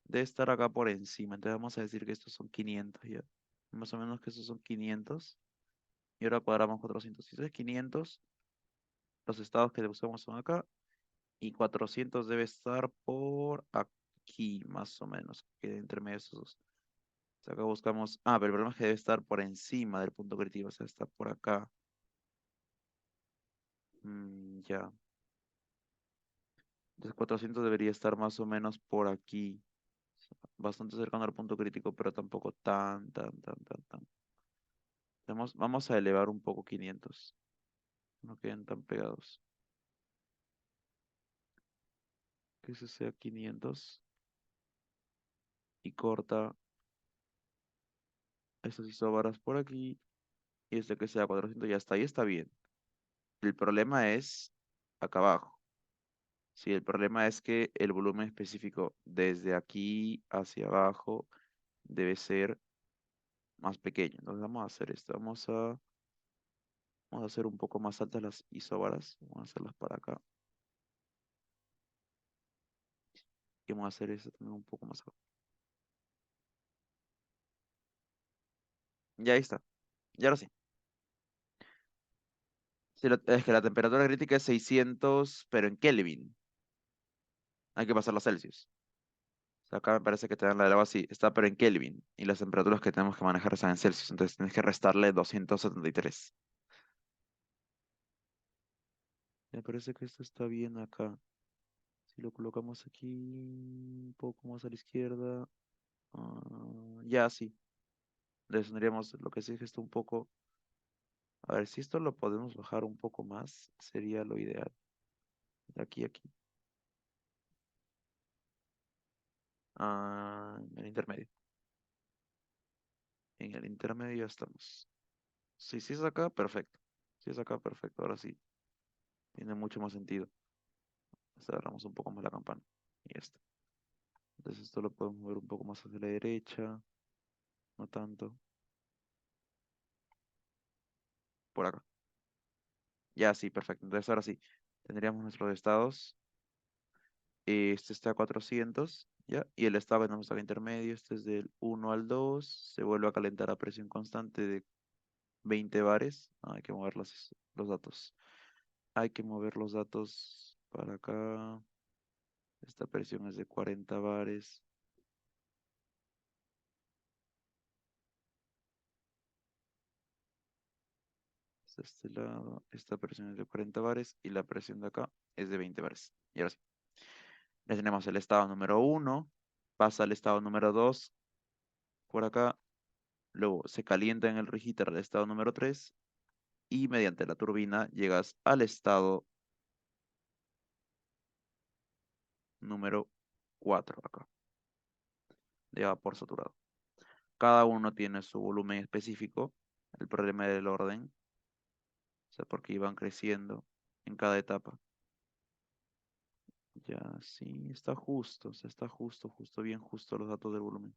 debe estar acá por encima. Entonces vamos a decir que estos son 500 ya. Más o menos que estos son 500. Y ahora cuadramos 400. Si esto es 500, los estados que buscamos son acá. Y 400 debe estar por aquí, más o menos. Que quede entre medio de esos dos. O sea, acá buscamos. Pero el problema es que debe estar por encima del punto crítico. O sea, está por acá. Ya. Entonces 400 debería estar más o menos por aquí. Bastante cercano al punto crítico, pero tampoco tan, tan, tan, tan, tan. Vamos a elevar un poco 500. No queden tan pegados. Que ese sea 500 y corta estos isóbaras por aquí y este que sea 400 ya está. Ahí está bien. El problema es acá abajo. Sí, el problema es que el volumen específico desde aquí hacia abajo debe ser más pequeño. Entonces vamos a hacer esto. Vamos a hacer un poco más altas las isóbaras. Vamos a hacerlas para acá. Y vamos a hacer esto también un poco más abajo. Ya ahí está. Y ahora sí. Sí, es que la temperatura crítica es 600, pero en Kelvin. Hay que pasarlo a Celsius. O sea, acá me parece que te dan la del agua así. Está, pero en Kelvin. Y las temperaturas que tenemos que manejar están en Celsius. Entonces tienes que restarle 273. Me parece que esto está bien acá. Si lo colocamos aquí un poco más a la izquierda. Ya, sí. Tendríamos lo que sí es que esto un poco. A ver, si esto lo podemos bajar un poco más, sería lo ideal. De aquí a aquí. En el intermedio. En el intermedio ya estamos. Sí, sí es acá, perfecto. Si es acá, perfecto. Ahora sí, tiene mucho más sentido. Cerramos un poco más la campana. Y ya está. Entonces esto lo podemos mover un poco más hacia la derecha. No tanto. Por acá. Ya, sí, perfecto. Entonces ahora sí, tendríamos nuestros estados. Este está a 400, ¿ya? Y el estado que tenemos acá intermedio, este es del 1 al 2. Se vuelve a calentar a presión constante de 20 bares. Hay que mover los datos. Hay que mover los datos para acá. Esta presión es de 40 bares. De este lado, esta presión es de 40 bares y la presión de acá es de 20 bares. Y ahora sí, ya tenemos el estado número 1, pasa al estado número 2 por acá, luego se calienta en el reheater el estado número 3 y mediante la turbina llegas al estado número 4 acá, de vapor saturado. Cada uno tiene su volumen específico, el problema del orden, o sea, porque iban creciendo en cada etapa. Ya, sí, está justo, o sea, está justo, justo, bien justo los datos del volumen,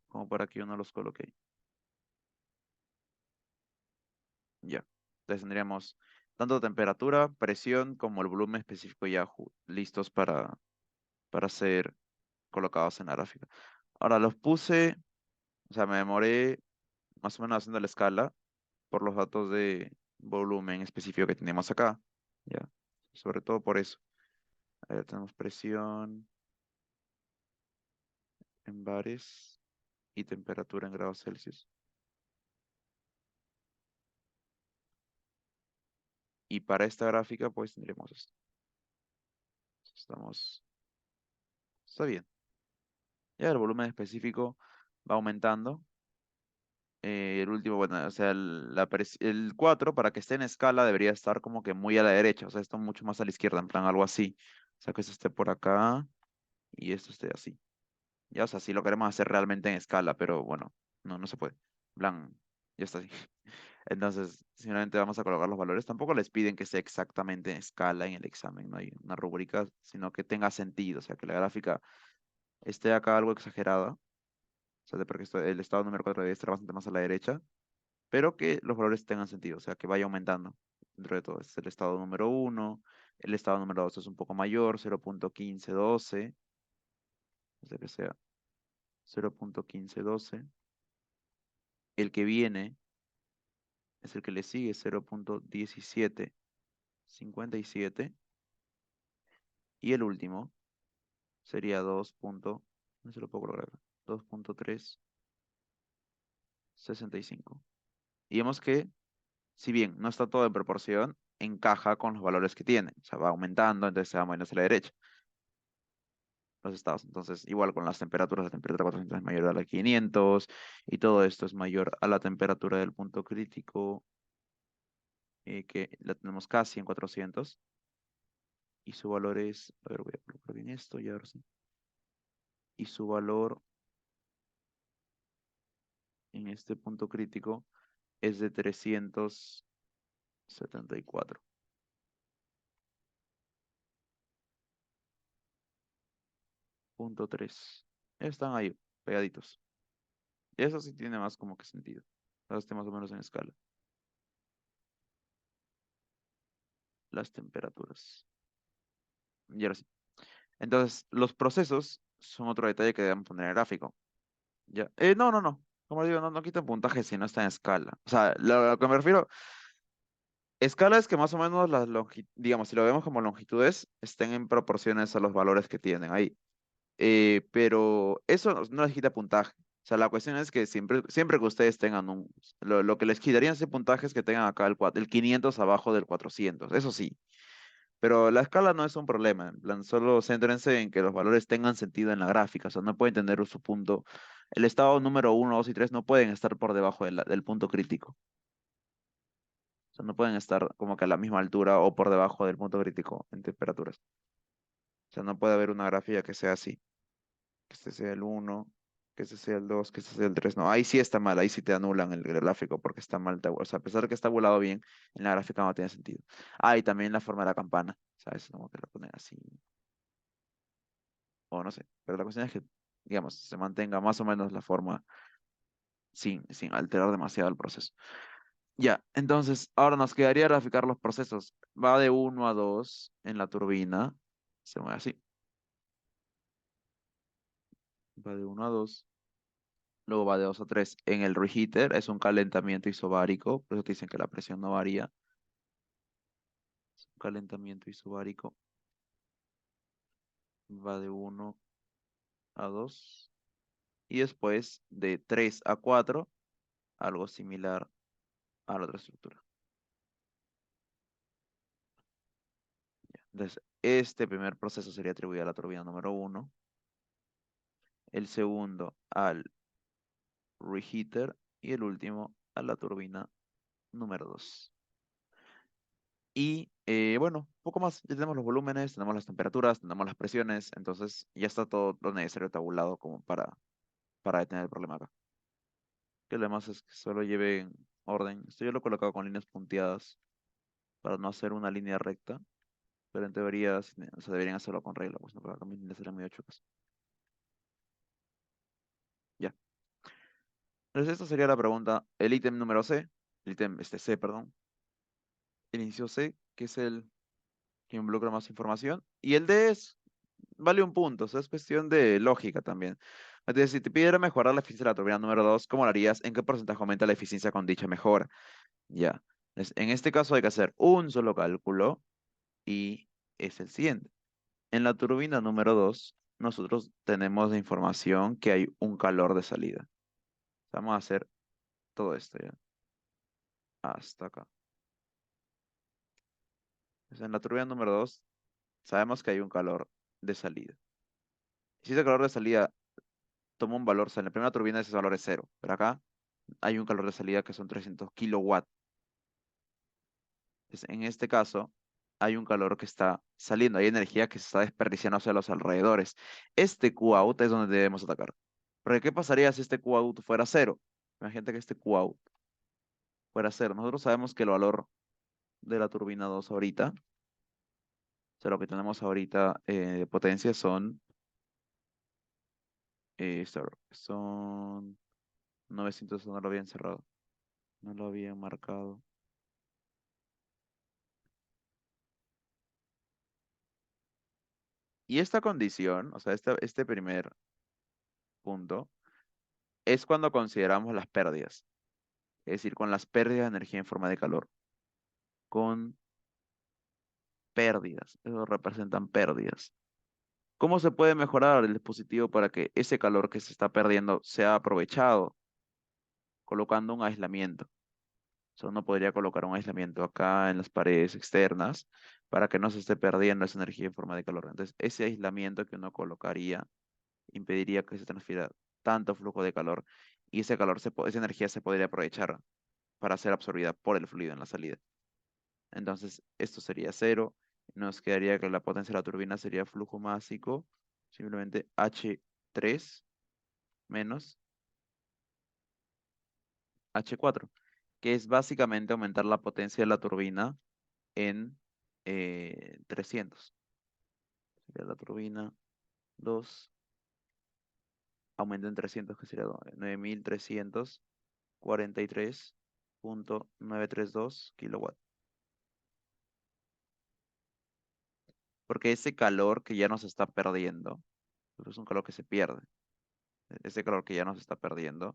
como para que yo no los coloque ahí. Ya. Entonces tendríamos tanto temperatura, presión, como el volumen específico ya listos para ser colocados en la gráfica. Ahora los puse, o sea, me demoré más o menos haciendo la escala por los datos de volumen específico que tenemos acá. Ya. Sobre todo por eso. Ahí tenemos presión en bares y temperatura en grados Celsius. Y para esta gráfica, pues tendríamos esto. Estamos, está bien. Ya el volumen específico va aumentando. El último, bueno, o sea, el 4 para que esté en escala debería estar como que muy a la derecha, o sea, esto mucho más a la izquierda, en plan algo así. O sea, que esto esté por acá y esto esté así. Ya, o sea, sí lo queremos hacer realmente en escala, pero bueno, no se puede. En plan, ya está así. Entonces, simplemente vamos a colocar los valores. Tampoco les piden que sea exactamente en escala en el examen, no hay una rúbrica, sino que tenga sentido, o sea, que la gráfica esté acá algo exagerada, o sea, porque el estado número 4 debe estar bastante más a la derecha, pero que los valores tengan sentido, o sea, que vaya aumentando dentro de todo. Este es el estado número 1, el estado número 2 es un poco mayor, 0.1512, o sea, que sea 0.1512. El que viene es el que le sigue, 0.1757. Y el último sería 2. No se lo puedo lograr. 2.365. Y vemos que, si bien no está todo en proporción, encaja con los valores que tiene. O sea, va aumentando, entonces se va moviendo hacia la derecha los estados. Entonces, igual con las temperaturas, la temperatura 400 es mayor a la 500 y todo esto es mayor a la temperatura del punto crítico, que la tenemos casi en 400. Y su valor es, a ver, voy a colocar bien esto y ahora sí. Y su valor en este punto crítico es de 374.3. Están ahí, pegaditos. Y eso sí tiene más como que sentido. Ahora esté más o menos en escala. Las temperaturas. Y ahora sí. Entonces, los procesos son otro detalle que debemos poner en el gráfico. Ya. No. Como digo, no quitan puntaje si no está en escala. O sea, lo que me refiero, escala es que más o menos las digamos, si lo vemos como longitudes, estén en proporciones a los valores que tienen ahí. Pero eso no les quita puntaje. O sea, la cuestión es que siempre que ustedes tengan lo que les quitaría ese puntaje es que tengan acá el 500 abajo del 400. Eso sí. Pero la escala no es un problema. En plan, solo céntrense en que los valores tengan sentido en la gráfica. O sea, no pueden tener su punto. El estado número 1, 2 y 3 no pueden estar por debajo del punto crítico. O sea, no pueden estar como que a la misma altura o por debajo del punto crítico en temperaturas. O sea, no puede haber una gráfica que sea así, que este sea el uno, que este sea el 2, que este sea el 3. No, ahí sí está mal, ahí sí te anulan el gráfico porque está mal tabulado. O sea, a pesar de que está tabulado bien, en la gráfica no tiene sentido. Ah, y también la forma de la campana, ¿sabes? Como que la ponen así, o no sé. Pero la cuestión es que, digamos, se mantenga más o menos la forma sin alterar demasiado el proceso. Ya, entonces, ahora nos quedaría graficar los procesos. Va de uno a 2 en la turbina, se mueve así. Va de uno a 2. Luego va de 2 a 3 en el reheater, es un calentamiento isobárico, por eso te dicen que la presión no varía. Es un calentamiento isobárico, va de uno a 2. Y después de 3 a 4 algo similar a la otra estructura. Entonces, este primer proceso sería atribuido a la turbina número uno, el segundo al reheater y el último a la turbina número 2. Y bueno, poco más. Ya tenemos los volúmenes, tenemos las temperaturas, tenemos las presiones, entonces ya está todo lo necesario tabulado como para detener el problema acá. Que lo demás es que solo lleven orden. Esto yo lo he colocado con líneas punteadas para no hacer una línea recta, pero en teoría o sea, deberían hacerlo con regla, pues no, pero acá mis líneas eran medio chocas. Ya. Entonces esta sería la pregunta. El ítem número C, el ítem C, perdón, el inciso C, que es el que involucra más información, y el D vale un punto, o sea, es cuestión de lógica también. Entonces, si te pidiera mejorar la eficiencia de la turbina número 2, ¿cómo lo harías? ¿En qué porcentaje aumenta la eficiencia con dicha mejora? Ya. En este caso hay que hacer un solo cálculo y es el siguiente. En la turbina número 2, nosotros tenemos la información que hay un calor de salida. Vamos a hacer todo esto ya. Hasta acá. Entonces, en la turbina número 2, sabemos que hay un calor de salida. Si ese calor de salida toma un valor, o sea, en la primera turbina ese valor es cero, pero acá hay un calor de salida que son 300 kilowatts. En este caso, hay un calor que está saliendo, hay energía que se está desperdiciando hacia los alrededores. Este Qout es donde debemos atacar. Porque, ¿qué pasaría si este Qout fuera cero? Imagínate que este Qout fuera cero. Nosotros sabemos que el valor de la turbina 2 ahorita, o sea, lo que tenemos ahorita de potencia son 900, no lo habían cerrado, no lo habían marcado. Y esta condición, o sea, este primer punto, es cuando consideramos las pérdidas, es decir, con las pérdidas de energía en forma de calor, con pérdidas, eso representan pérdidas. ¿Cómo se puede mejorar el dispositivo para que ese calor que se está perdiendo sea aprovechado? Colocando un aislamiento. O sea, uno podría colocar un aislamiento acá en las paredes externas para que no se esté perdiendo esa energía en forma de calor. Entonces, ese aislamiento que uno colocaría impediría que se transfiera tanto flujo de calor y esa energía se podría aprovechar para ser absorbida por el fluido en la salida. Entonces, esto sería cero. Nos quedaría que la potencia de la turbina sería flujo másico, simplemente H3 menos H4, que es básicamente aumentar la potencia de la turbina en 300. Sería la turbina 2, aumenta en 300, que sería 9343.932 kilowatts. Porque ese calor que ya nos está perdiendo, pues es un calor que se pierde. Ese calor que ya nos está perdiendo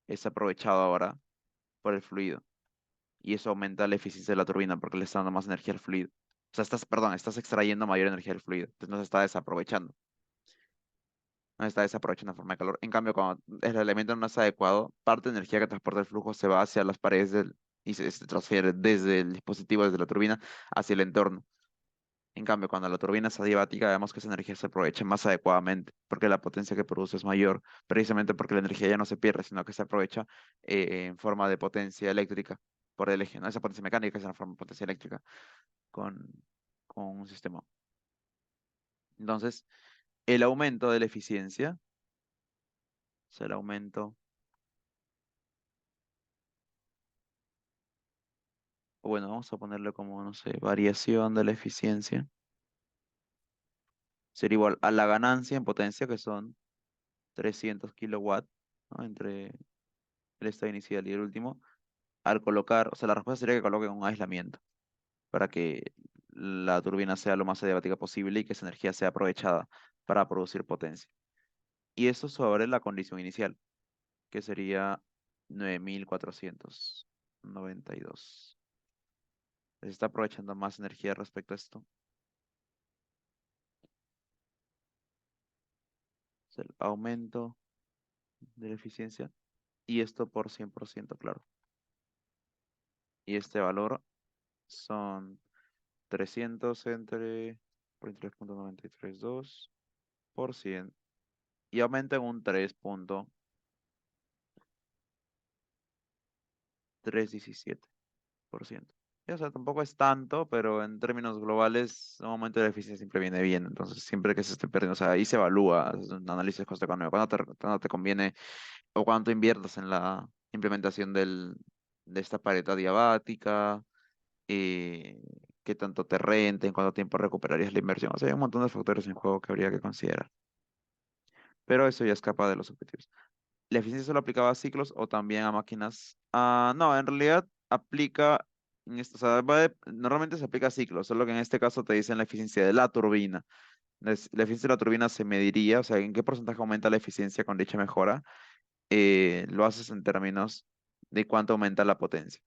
es aprovechado ahora por el fluido. Y eso aumenta la eficiencia de la turbina porque le está dando más energía al fluido. O sea, estás extrayendo mayor energía del fluido. Entonces no se está desaprovechando. No se está desaprovechando en forma de calor. En cambio, cuando el elemento no es adecuado, parte de la energía que transporta el flujo se va hacia las paredes y se transfiere desde el dispositivo, desde la turbina, hacia el entorno. En cambio, cuando la turbina es adiabática, vemos que esa energía se aprovecha más adecuadamente, porque la potencia que produce es mayor, precisamente porque la energía ya no se pierde, sino que se aprovecha en forma de potencia eléctrica por el eje, ¿no? Esa potencia mecánica es una forma de potencia eléctrica con, con un sistema. Entonces, el aumento de la eficiencia, o sea, el aumento, o bueno, vamos a ponerle como, no sé, variación de la eficiencia, sería igual a la ganancia en potencia, que son 300 kilowatts, ¿no? Entre el estado inicial y el último, al colocar, o sea, la respuesta sería que coloquen un aislamiento para que la turbina sea lo más adiabática posible y que esa energía sea aprovechada para producir potencia. Y eso sobre la condición inicial, que sería 9492. Se está aprovechando más energía respecto a esto. Es el aumento de la eficiencia y esto por 100%, claro. Y este valor son 300 entre 43,932 por 100 y aumenta en un 3,317%. Y, o sea, tampoco es tanto, pero en términos globales, un aumento de la eficiencia siempre viene bien. Entonces, siempre que se esté perdiendo, o sea, ahí se evalúa, es un análisis coste económico, cuándo te conviene o cuánto inviertas en la implementación de esta pared adiabática, eh, qué tanto te renta, en cuánto tiempo recuperarías la inversión. O sea, hay un montón de factores en juego que habría que considerar. Pero eso ya escapa de los objetivos. ¿La eficiencia solo aplicaba a ciclos o también a máquinas? Ah, no, en realidad aplica, en esto, o sea, normalmente se aplica a ciclos, solo que en este caso te dicen la eficiencia de la turbina. La eficiencia de la turbina se mediría, o sea, en qué porcentaje aumenta la eficiencia con dicha mejora. Lo haces en términos de cuánto aumenta la potencia.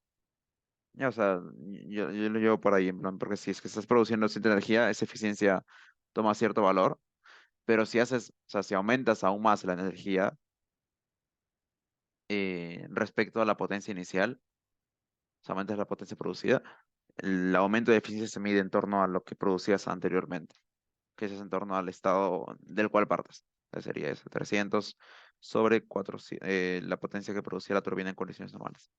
Ya, o sea, yo lo llevo por ahí, en plan, porque si es que estás produciendo cierta energía, esa eficiencia toma cierto valor, pero si haces, o sea, si aumentas aún más la energía respecto a la potencia inicial, o sea, aumentas la potencia producida, el aumento de eficiencia se mide en torno a lo que producías anteriormente, que es en torno al estado del cual partes. Entonces sería eso, 300 sobre 400, la potencia que producía la turbina en condiciones normales.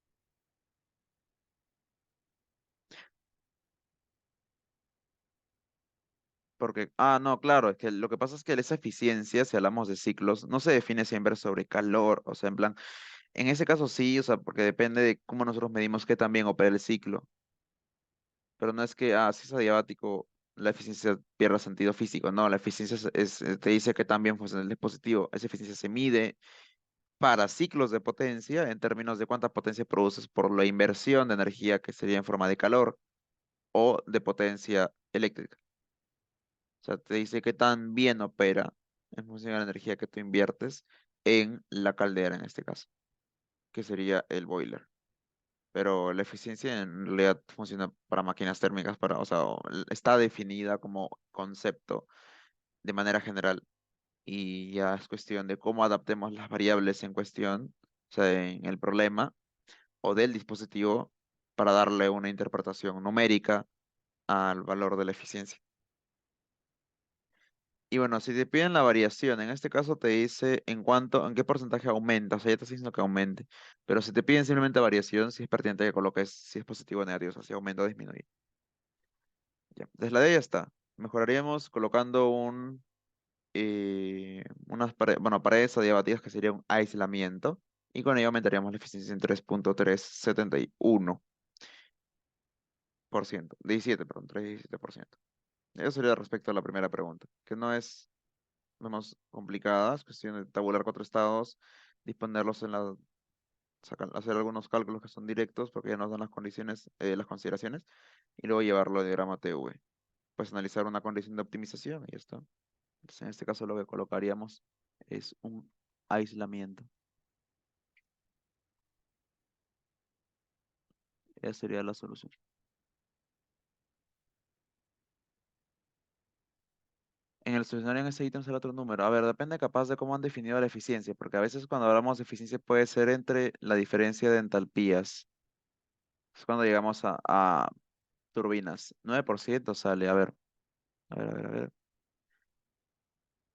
Porque, no, claro, es que lo que pasa es que esa eficiencia, si hablamos de ciclos, no se define siempre sobre calor, o sea, en plan, en ese caso sí, o sea, porque depende de cómo nosotros medimos qué también opera el ciclo, pero no es que, si es adiabático, la eficiencia pierda sentido físico, no, la eficiencia te dice que también funciona el dispositivo, esa eficiencia se mide para ciclos de potencia en términos de cuánta potencia produces por la inversión de energía que sería en forma de calor o de potencia eléctrica. O sea, te dice qué tan bien opera en función de la energía que tú inviertes en la caldera, en este caso, que sería el boiler. Pero la eficiencia en realidad funciona para máquinas térmicas, o sea, está definida como concepto de manera general y ya es cuestión de cómo adaptemos las variables en cuestión, o sea, en el problema o del dispositivo para darle una interpretación numérica al valor de la eficiencia. Y bueno, si te piden la variación, en este caso te dice en qué porcentaje aumenta, o sea, ya te está diciendo que aumente. Pero si te piden simplemente variación, si es pertinente que coloques si es positivo o negativo, o sea, si aumenta o disminuye. Ya, desde la de ya está. Mejoraríamos colocando bueno, paredes adiabaticas que sería un aislamiento. Y con ello aumentaríamos la eficiencia en 3,371%. 17, perdón, 3,17%. Eso sería respecto a la primera pregunta, que no es menos complicadas, cuestión de tabular cuatro estados, disponerlos hacer algunos cálculos que son directos porque ya nos dan las condiciones, las consideraciones, y luego llevarlo a diagrama TV. Pues analizar una condición de optimización y ya está. Entonces, en este caso lo que colocaríamos es un aislamiento. Esa sería la solución. En el solucionario en ese ítem será otro número. A ver, depende capaz de cómo han definido la eficiencia, porque a veces cuando hablamos de eficiencia puede ser entre la diferencia de entalpías. Es cuando llegamos a turbinas. 9% sale. A ver.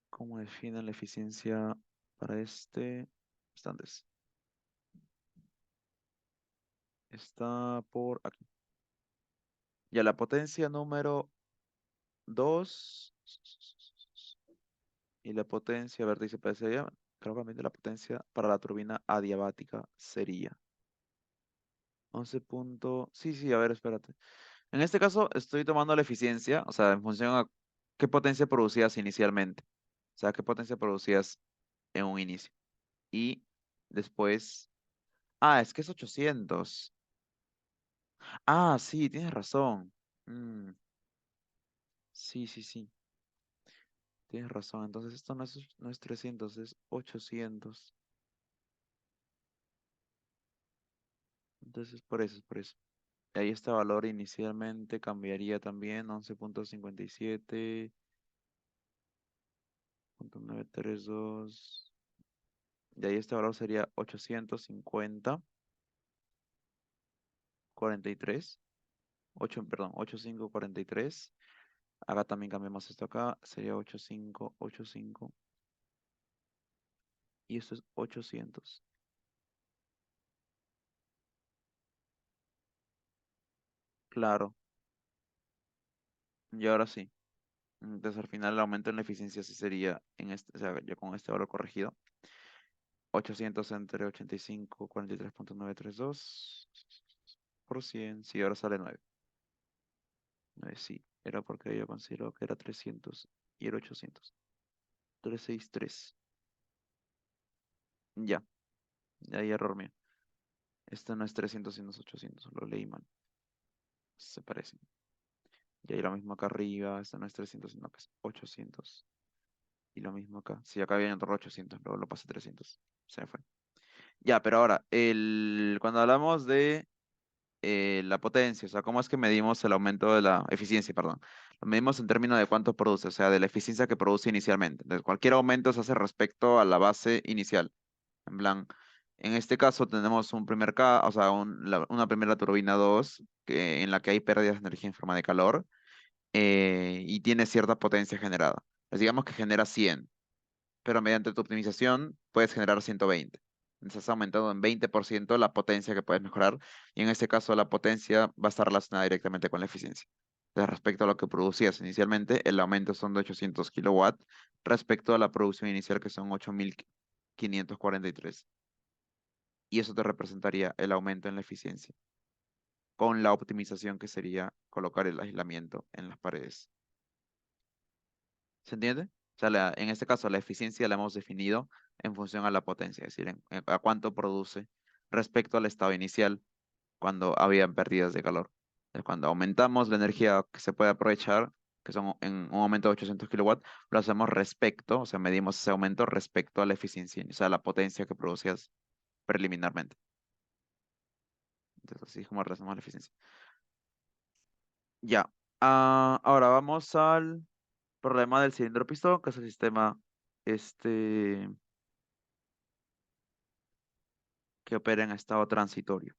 ¿Cómo definen la eficiencia para este? Instantes. Está por aquí. Ya la potencia número 2. Y la potencia, a ver, dice, sería, claramente la potencia para la turbina adiabática sería 11 punto... Sí, sí, a ver, espérate. En este caso estoy tomando la eficiencia, o sea, en función a qué potencia producías inicialmente. O sea, qué potencia producías en un inicio. Y después... Ah, es que es 800. Ah, sí, tienes razón. Mm, sí, sí, sí, tienes razón. Entonces esto no es 300, es 800. Entonces por eso, es por eso. Y ahí este valor inicialmente cambiaría también 11.57.932. Y ahí este valor sería 850.43. 8, perdón, 8543. Acá también cambiamos esto acá. Sería 8585. Y esto es 800. Claro. Y ahora sí. Entonces al final el aumento en la eficiencia sí sería en este, o sea, ya con este valor corregido. 800 entre 8543.932 por 100. Sí, ahora sale 9. 9 sí. Era porque yo considero que era 300 y era 800. 363. Ya. Ya hay error mío. Esto no es 300 sino es 800. Lo leí mal. Se parecen. Y ahí lo mismo acá arriba. Esto no es 300 sino que es 800. Y lo mismo acá. Sí, acá había otro 800. Luego lo pasé 300. Se me fue. Ya, pero ahora, cuando hablamos de la potencia, o sea, ¿cómo es que medimos el aumento de la eficiencia, perdón? Lo medimos en términos de cuánto produce, o sea, de la eficiencia que produce inicialmente. Entonces, cualquier aumento se hace respecto a la base inicial. En plan, en este caso tenemos un primer o sea, una primera turbina 2 en la que hay pérdidas de energía en forma de calor y tiene cierta potencia generada. Pues digamos que genera 100, pero mediante tu optimización puedes generar 120. Entonces has aumentado en 20% la potencia que puedes mejorar y en este caso la potencia va a estar relacionada directamente con la eficiencia. Entonces, respecto a lo que producías inicialmente, el aumento son de 800 kilowatts respecto a la producción inicial que son 8543. Y eso te representaría el aumento en la eficiencia con la optimización que sería colocar el aislamiento en las paredes. ¿Se entiende? O sea, en este caso la eficiencia la hemos definido en función a la potencia, es decir, a cuánto produce respecto al estado inicial cuando habían pérdidas de calor. Entonces, cuando aumentamos la energía que se puede aprovechar, que son en un aumento de 800 kilowatts, lo hacemos respecto, o sea, medimos ese aumento respecto a la eficiencia, o sea, la potencia que producías preliminarmente. Entonces, así es como relacionamos la eficiencia. Ya. Ahora vamos al problema del cilindro pistón, que es el sistema este, que opera en estado transitorio.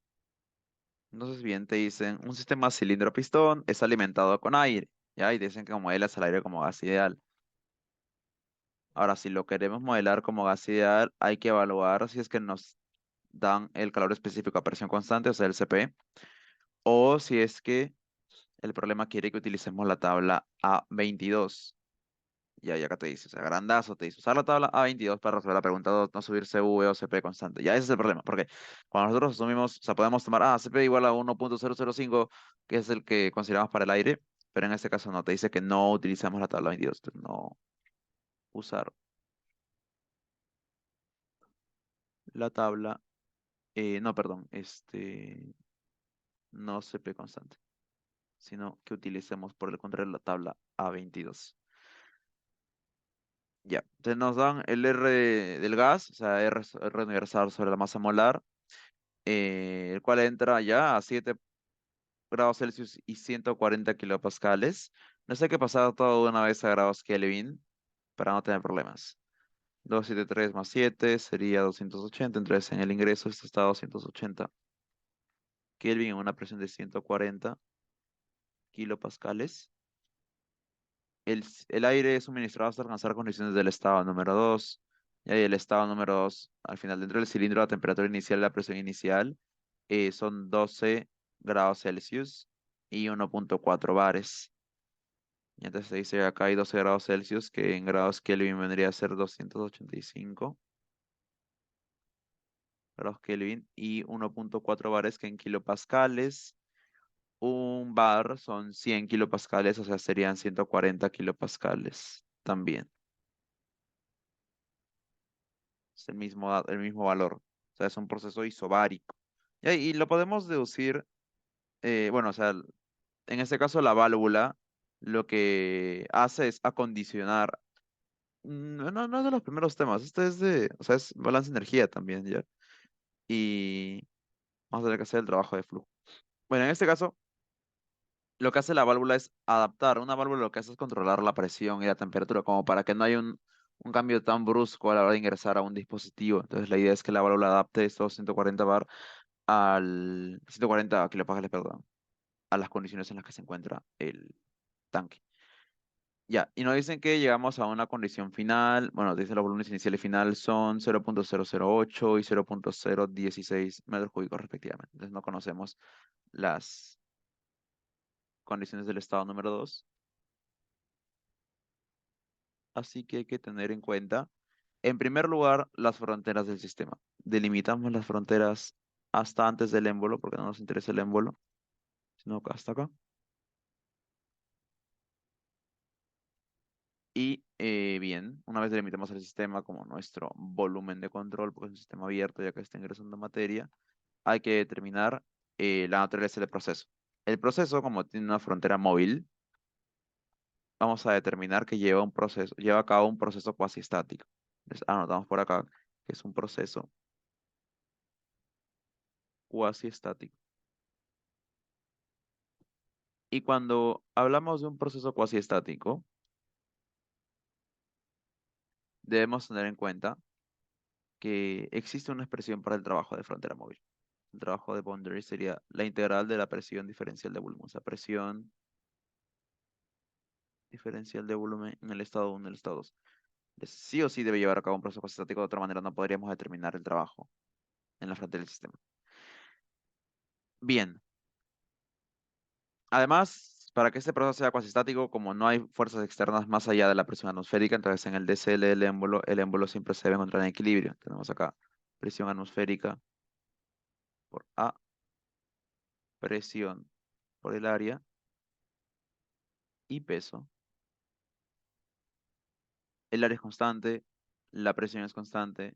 Entonces, bien, te dicen, un sistema cilindro-pistón es alimentado con aire, ¿ya? Y dicen que modelas el aire como gas ideal. Ahora, si lo queremos modelar como gas ideal, hay que evaluar si es que nos dan el calor específico a presión constante, o sea, el CP, o si es que el problema quiere que utilicemos la tabla A22. Ya acá te dice, o sea, grandazo te dice, usar la tabla A22 para resolver la pregunta 2, no subir CV o CP constante. Ya ese es el problema, porque cuando nosotros asumimos, o sea, podemos tomar, CP igual a 1.005, que es el que consideramos para el aire, pero en este caso no, te dice que no utilizamos la tabla 22, entonces no usar la tabla, no, perdón, no CP constante, sino que utilicemos por el contrario la tabla A22. Ya, entonces nos dan el R del gas, o sea, R universal sobre la masa molar, el cual entra ya a 7 grados Celsius y 140 kilopascales. No sé qué pasar todo de una vez a grados Kelvin para no tener problemas. 273 más 7 sería 280, entonces en el ingreso esto está a 280 Kelvin en una presión de 140 kilopascales. El aire es suministrado hasta alcanzar condiciones del estado número 2. Y ahí el estado número 2, al final, dentro del cilindro, la temperatura inicial y la presión inicial son 12 grados Celsius y 1.4 bares. Y entonces se dice acá hay 12 grados Celsius, que en grados Kelvin vendría a ser 285 grados Kelvin, y 1.4 bares, que en kilopascales. Un bar son 100 kilopascales, o sea, serían 140 kilopascales también. Es el mismo valor. O sea, es un proceso isobárico. Y lo podemos deducir, bueno, o sea, en este caso la válvula lo que hace es acondicionar. No es de los primeros temas, este es de, o sea, es balance de energía también, ¿ya? Y vamos a tener que hacer el trabajo de flujo. Bueno, en este caso, lo que hace la válvula es adaptar. Una válvula lo que hace es controlar la presión y la temperatura, como para que no haya un cambio tan brusco a la hora de ingresar a un dispositivo. Entonces, la idea es que la válvula adapte estos 140 bar al 140 kilopascales, perdón, a las condiciones en las que se encuentra el tanque. Ya, y nos dicen que llegamos a una condición final. Bueno, dicen los volúmenes inicial y final son 0.008 y 0.016 metros cúbicos respectivamente. Entonces no conocemos las condiciones del estado número 2. Así que hay que tener en cuenta, en primer lugar, las fronteras del sistema. Delimitamos las fronteras hasta antes del émbolo, porque no nos interesa el émbolo, sino que hasta acá. Y bien, una vez delimitamos el sistema como nuestro volumen de control, porque es un sistema abierto ya que está ingresando materia, hay que determinar la naturaleza del proceso. El proceso, como tiene una frontera móvil, vamos a determinar que lleva a cabo un proceso cuasi estático. Entonces, anotamos por acá que es un proceso cuasi estático. Y cuando hablamos de un proceso cuasi estático, debemos tener en cuenta que existe una expresión para el trabajo de frontera móvil. El trabajo de boundary sería la integral de la presión diferencial de volumen. O sea, presión diferencial de volumen en el estado 1 y el estado 2. Sí o sí debe llevar a cabo un proceso cuasi estático, de otra manera no podríamos determinar el trabajo en la frontera del sistema. Bien, además, para que este proceso sea cuasi estático, como no hay fuerzas externas más allá de la presión atmosférica, entonces en el DCL del émbolo, el émbolo siempre se debe encontrar en equilibrio. Tenemos acá presión atmosférica por A, presión por el área y peso. El área es constante, la presión es constante.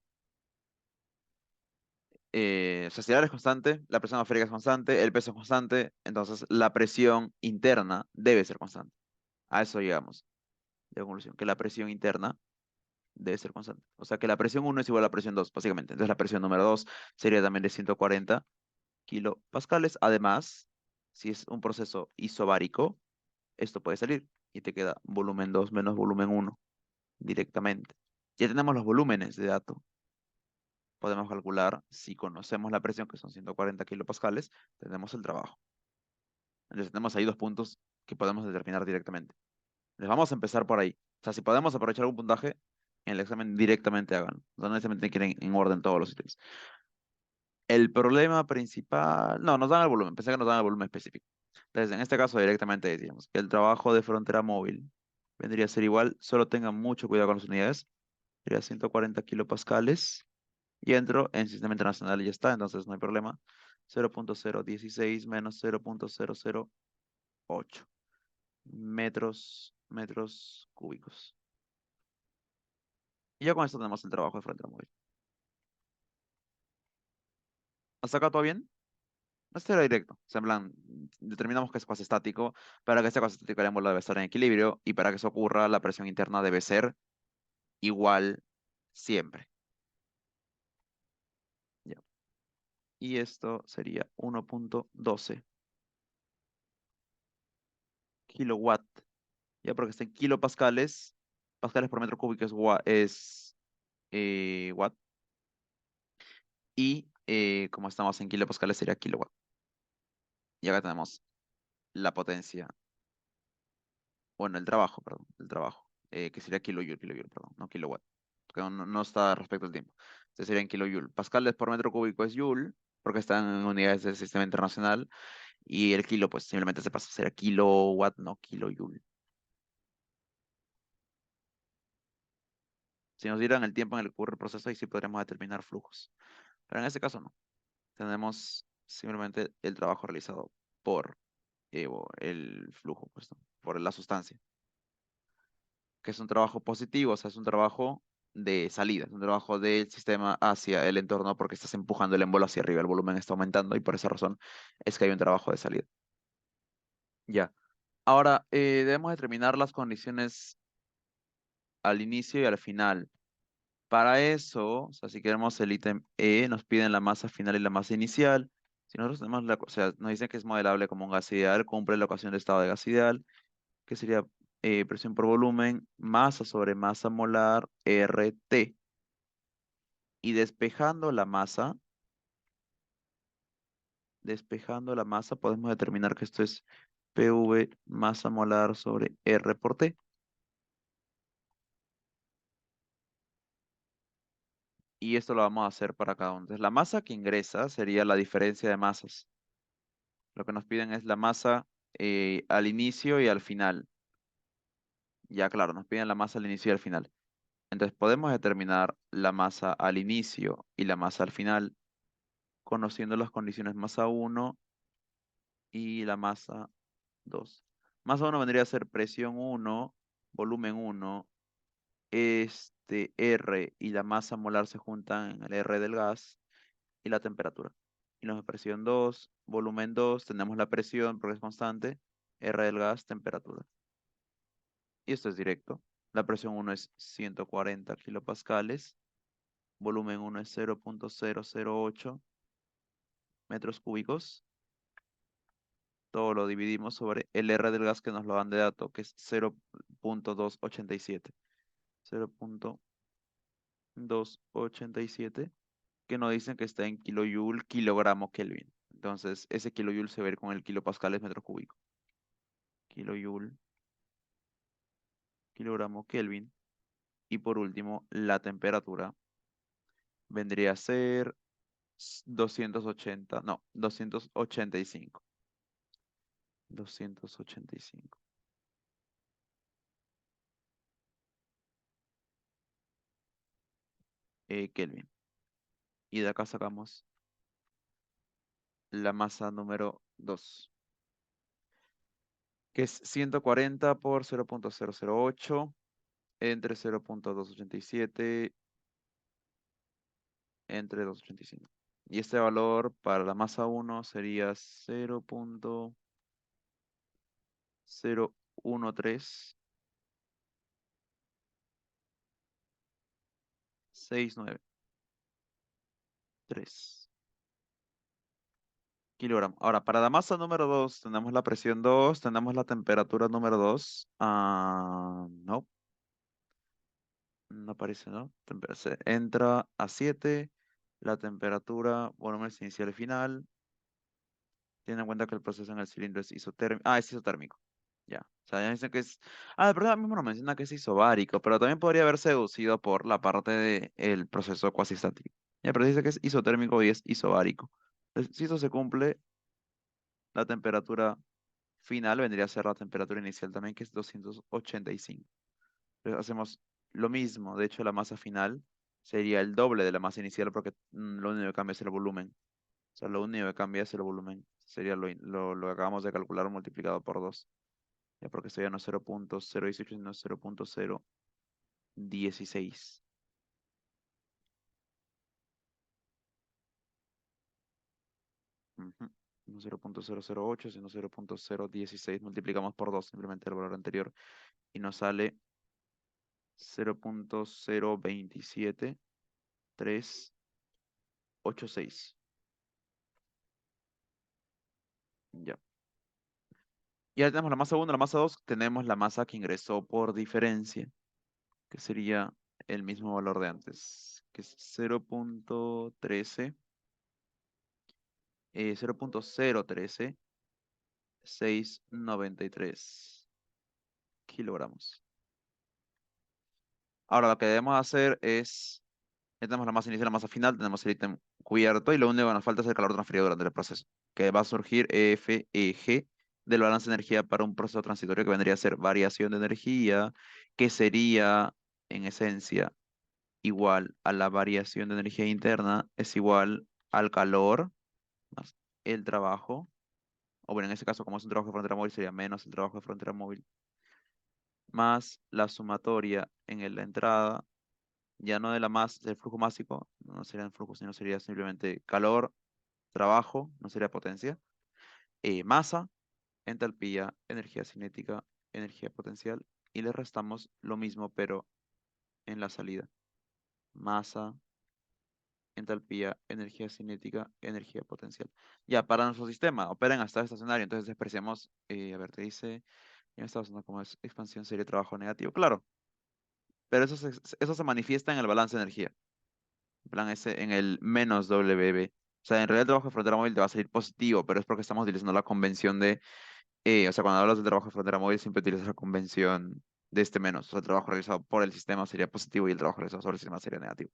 O sea, si el área es constante, la presión atmosférica es constante, el peso es constante, entonces la presión interna debe ser constante. A eso llegamos de conclusión, que la presión interna debe ser constante. O sea que la presión 1 es igual a la presión 2 básicamente. Entonces la presión número 2 sería también de 140 kilopascales. Además, si es un proceso isobárico, esto puede salir y te queda volumen 2 menos volumen 1 directamente. Ya tenemos los volúmenes de dato. Podemos calcular, si conocemos la presión, que son 140 kilopascales, tenemos el trabajo. Entonces tenemos ahí dos puntos que podemos determinar directamente. Les vamos a empezar por ahí. O sea, si podemos aprovechar algún puntaje, en el examen directamente háganlo. No necesariamente tienen que ir en orden todos los ítems. El problema principal, no, nos dan el volumen, pensé que nos dan el volumen específico. Entonces, en este caso directamente decíamos que el trabajo de frontera móvil vendría a ser igual, solo tengan mucho cuidado con las unidades, sería 140 kilopascales, y entro en sistema internacional y ya está, entonces no hay problema. 0.016 menos 0.008 metros cúbicos. Y ya con esto tenemos el trabajo de frontera móvil. ¿Hasta acá todo bien? Este era directo. O sea, en plan, determinamos que es cuasi estático. Para que sea cuasi estático, el émbolo debe estar en equilibrio. Y para que eso ocurra, la presión interna debe ser igual siempre. Ya. Y esto sería 1.12 kilowatt. Ya, porque está en kilopascales. Pascales por metro cúbico es watt. Y como estamos en kilopascales, sería kilowatt. Y acá tenemos la potencia. Bueno, el trabajo, perdón. El trabajo. Que sería kilojoule, perdón. No kilowatt. Porque no está respecto al tiempo. Entonces serían kilojoule. Pascales por metro cúbico es joule, porque están en unidades del sistema internacional. Y el kilo, pues simplemente se pasa, será kilowatt, no kilojoule. Si nos dieran el tiempo en el que ocurre el proceso, ahí sí podríamos determinar flujos. Pero en este caso no. Tenemos simplemente el trabajo realizado por el flujo, pues, ¿no? Por la sustancia, que es un trabajo positivo, o sea, es un trabajo de salida, es un trabajo del sistema hacia el entorno porque estás empujando el émbolo hacia arriba, el volumen está aumentando y por esa razón es que hay un trabajo de salida. Ya. Ahora, debemos determinar las condiciones al inicio y al final. Para eso, o sea, si queremos el ítem E, nos piden la masa final y la masa inicial. Si nosotros tenemos o sea, nos dicen que es modelable como un gas ideal, cumple la ecuación de estado de gas ideal, que sería presión por volumen, masa sobre masa molar, RT. Y despejando la masa, podemos determinar que esto es PV masa molar sobre R por T. Y esto lo vamos a hacer para cada uno. Entonces, la masa que ingresa sería la diferencia de masas. Lo que nos piden es la masa al inicio y al final. Ya, claro, nos piden la masa al inicio y al final. Entonces, podemos determinar la masa al inicio y la masa al final, conociendo las condiciones masa uno y la masa 2. Masa uno vendría a ser presión uno, volumen uno, R y la masa molar se juntan en el R del gas y la temperatura. Y la presión 2, volumen 2, tenemos la presión porque es constante, R del gas, temperatura. Y esto es directo. La presión 1 es 140 kilopascales, volumen 1 es 0.008 metros cúbicos. Todo lo dividimos sobre el R del gas que nos lo dan de dato, que es 0.287. 0.287, que nos dicen que está en kilojoule, kilogramo Kelvin. Entonces, ese kilojoule se va a ir con el kilopascal es metro cúbico. Kilojoule, kilogramo Kelvin. Y por último, la temperatura vendría a ser 280, no, 285. 285 Kelvin. Y de acá sacamos la masa número 2, que es 140 por 0.008 entre 0.287 entre 285. Y este valor para la masa uno sería 0.01369.3 kilogramos. Ahora, para la masa número 2 tenemos la presión 2, tenemos la temperatura número 2. No, no aparece, ¿no? Se entra a 7, la temperatura, volumen inicial y final. Tienen en cuenta que el proceso en el cilindro es isotérmico. Ah, es isotérmico. Ya. O sea, ya dicen que es. Ah, de verdad mismo nos menciona que es isobárico, pero también podría haberse deducido por la parte del proceso cuasistático. Ya, pero dice que es isotérmico y es isobárico. Entonces, si eso se cumple, la temperatura final vendría a ser la temperatura inicial también, que es 285. Entonces, hacemos lo mismo. De hecho, la masa final sería el doble de la masa inicial porque lo único que cambia es el volumen. O sea, lo único que cambia es el volumen. Sería lo que acabamos de calcular multiplicado por 2. Ya porque esto ya no es 0.018, sino 0.016. Ujú. No 0.008, sino 0.016. Multiplicamos por 2 simplemente el valor anterior. Y nos sale 0.027386. Ya. Y ahora tenemos la masa 1, la masa 2. Tenemos la masa que ingresó por diferencia, que sería el mismo valor de antes, que es 0.13, 0.013693 kilogramos. Ahora lo que debemos hacer es, ya tenemos la masa inicial y la masa final, tenemos el ítem cubierto y lo único que nos falta es el calor transferido durante el proceso, que va a surgir EFEG del balance de energía para un proceso transitorio que vendría a ser variación de energía, que sería, en esencia, igual a la variación de energía interna es igual al calor más el trabajo, o bueno, en este caso como es un trabajo de frontera móvil sería menos el trabajo de frontera móvil, más la sumatoria en la entrada, ya no de la masa, del flujo másico, no sería el flujo, sino sería simplemente calor, trabajo, no sería potencia, masa, entalpía, energía cinética, energía potencial, y le restamos lo mismo, pero en la salida. Masa, entalpía, energía cinética, energía potencial. Ya, para nuestro sistema, operan hasta estacionario, entonces despreciamos, a ver, te dice, en esta zona como es expansión sería trabajo negativo, claro, pero eso se manifiesta en el balance de energía, en plan ese, en el menos WB. O sea, en realidad el trabajo de frontera móvil te va a salir positivo, pero es porque estamos utilizando la convención de, o sea, cuando hablas del trabajo de frontera móvil siempre utilizas la convención de este menos, o sea, el trabajo realizado por el sistema sería positivo y el trabajo realizado sobre el sistema sería negativo.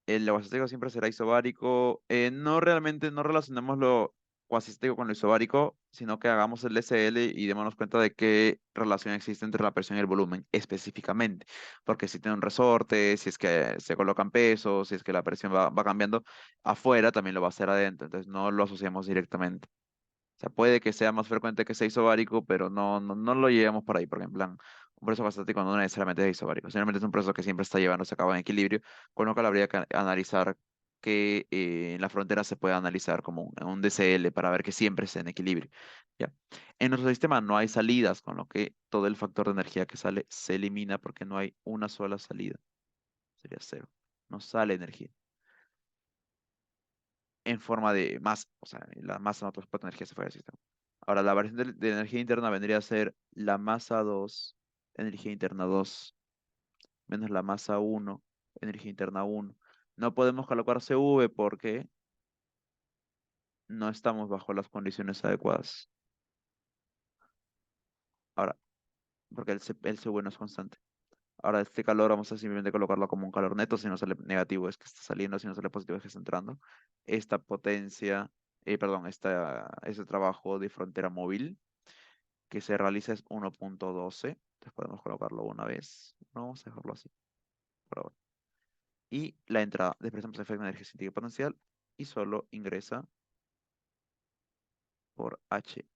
El cuasistético siempre será isobárico. No realmente, no relacionemos lo cuasistético con lo isobárico, sino que hagamos el SL y démonos cuenta de qué relación existe entre la presión y el volumen específicamente. Porque si tiene un resorte, si es que se colocan pesos, si es que la presión va cambiando afuera, también lo va a hacer adentro. Entonces no lo asociamos directamente. O sea, puede que sea más frecuente que sea isobárico, pero no lo llevamos por ahí, porque en plan, un proceso basáltico no necesariamente es isobárico, simplemente es un proceso que siempre está llevándose a cabo en equilibrio, con lo que habría que analizar que en la frontera se puede analizar como un DCL para ver que siempre esté en equilibrio. ¿Ya? En nuestro sistema no hay salidas, con lo que todo el factor de energía que sale se elimina porque no hay una sola salida. Sería cero. No sale energía en forma de masa, o sea, la masa no transporta energía se fuera del sistema. Ahora, la variación de energía interna vendría a ser la masa 2 energía interna 2 menos la masa 1 energía interna 1. No podemos colocar CV porque no estamos bajo las condiciones adecuadas. Ahora, porque el CV no es constante. Ahora, este calor vamos a simplemente colocarlo como un calor neto, si no sale negativo es que está saliendo, si no sale positivo es que está entrando. Esta potencia, perdón, este trabajo de frontera móvil que se realiza es 1.12. Entonces podemos colocarlo una vez. No, vamos a dejarlo así por ahora. Y la entrada, despreciamos el efecto de energía cinética y potencial y solo ingresa por HI.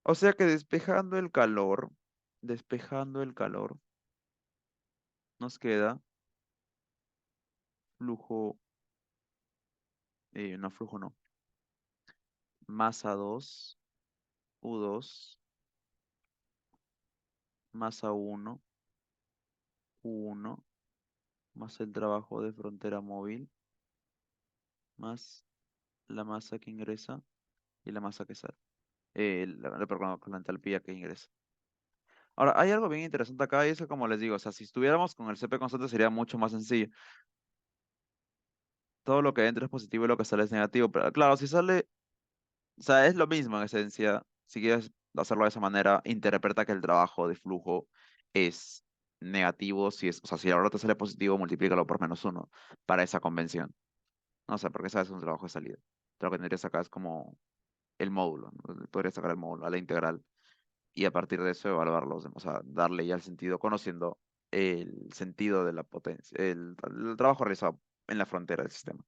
O sea que despejando el calor, nos queda flujo, no flujo no, masa 2 U2, masa 1 U1, más el trabajo de frontera móvil, más la masa que ingresa y la masa que sale. Perdón, con la entalpía que ingresa. Ahora, hay algo bien interesante acá y es que, como les digo, o sea, si estuviéramos con el CP constante sería mucho más sencillo. Todo lo que entra es positivo y lo que sale es negativo, pero claro, si sale, o sea, es lo mismo en esencia. Si quieres hacerlo de esa manera, interpreta que el trabajo de flujo es negativo, si es, o sea, si ahora te sale positivo, multiplícalo por -1 para esa convención. No sé, porque sabes es un trabajo de salida. Lo que tendrías acá es como el módulo, ¿no? Podrías sacar el módulo a la integral y a partir de eso evaluarlos, o sea, darle ya el sentido, conociendo el sentido de la potencia, el trabajo realizado en la frontera del sistema.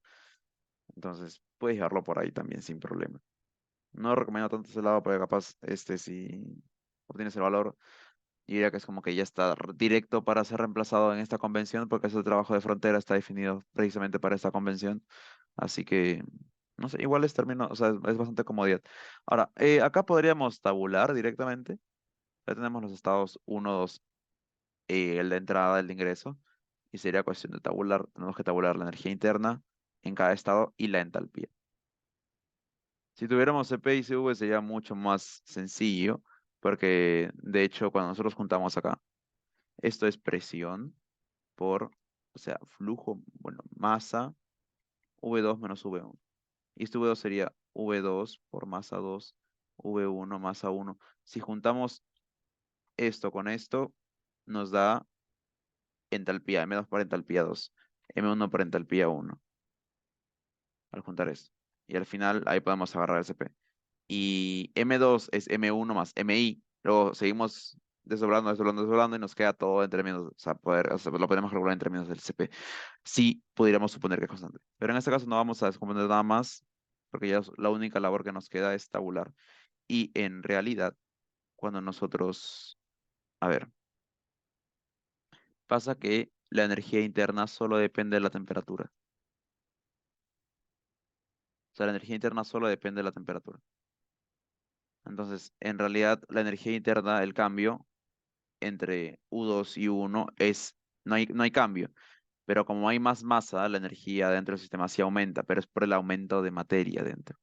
Entonces, puedes llevarlo por ahí también sin problema. No recomiendo tanto ese lado porque capaz, si obtienes el valor, yo diría que es como que ya está directo para ser reemplazado en esta convención porque ese trabajo de frontera está definido precisamente para esta convención. Así que, no sé, igual es término, o sea, es bastante comodidad. Ahora, acá podríamos tabular directamente. Ya tenemos los estados uno 2 el de entrada, el de ingreso, y sería cuestión de tabular. Tenemos que tabular la energía interna en cada estado y la entalpía. Si tuviéramos CP y CV sería mucho más sencillo, porque de hecho cuando nosotros juntamos acá, esto es presión por, o sea, flujo, bueno, masa, V2 menos V1. Y este V2 sería V2 por masa 2, V1 masa 1. Si juntamos esto con esto, nos da entalpía, M2 por entalpía 2, M1 por entalpía 1, al juntar esto. Y al final ahí podemos agarrar el CP. Y M2 es M1 más MI. Luego seguimos desdoblando, desdoblando, desdoblando y nos queda todo en términos, o sea, poder, o sea, lo podemos calcular en términos del CP. Sí, pudiéramos suponer que es constante. Pero en este caso no vamos a descomponer nada más, porque ya la única labor que nos queda es tabular. Y en realidad, cuando nosotros, a ver, pasa que la energía interna solo depende de la temperatura. O sea, la energía interna solo depende de la temperatura. Entonces, en realidad, la energía interna, el cambio entre U2 y U1 es, no hay cambio. Pero como hay más masa, la energía dentro del sistema sí aumenta, pero es por el aumento de materia dentro.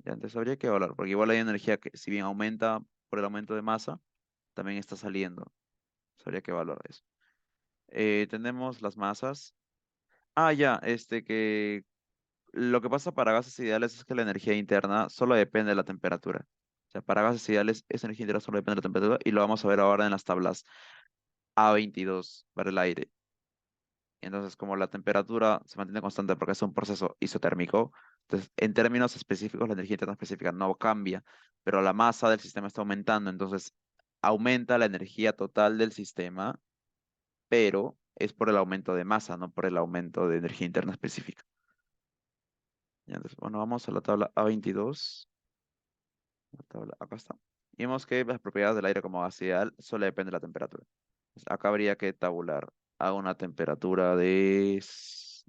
Ya, entonces habría que evaluar, porque igual hay energía que, si bien aumenta por el aumento de masa, también está saliendo. Entonces habría que evaluar eso. Tenemos las masas. Ah, ya, que lo que pasa para gases ideales es que la energía interna solo depende de la temperatura. O sea, para gases ideales, esa energía interna solo depende de la temperatura y lo vamos a ver ahora en las tablas A22 para el aire. Entonces, como la temperatura se mantiene constante porque es un proceso isotérmico, entonces, en términos específicos, la energía interna específica no cambia, pero la masa del sistema está aumentando, entonces aumenta la energía total del sistema, pero es por el aumento de masa, no por el aumento de energía interna específica. Ya, entonces, bueno, vamos a la tabla A22. La tabla, acá está. Y vemos que las propiedades del aire como gas ideal solo dependen de la temperatura. Acá habría que tabular a una temperatura de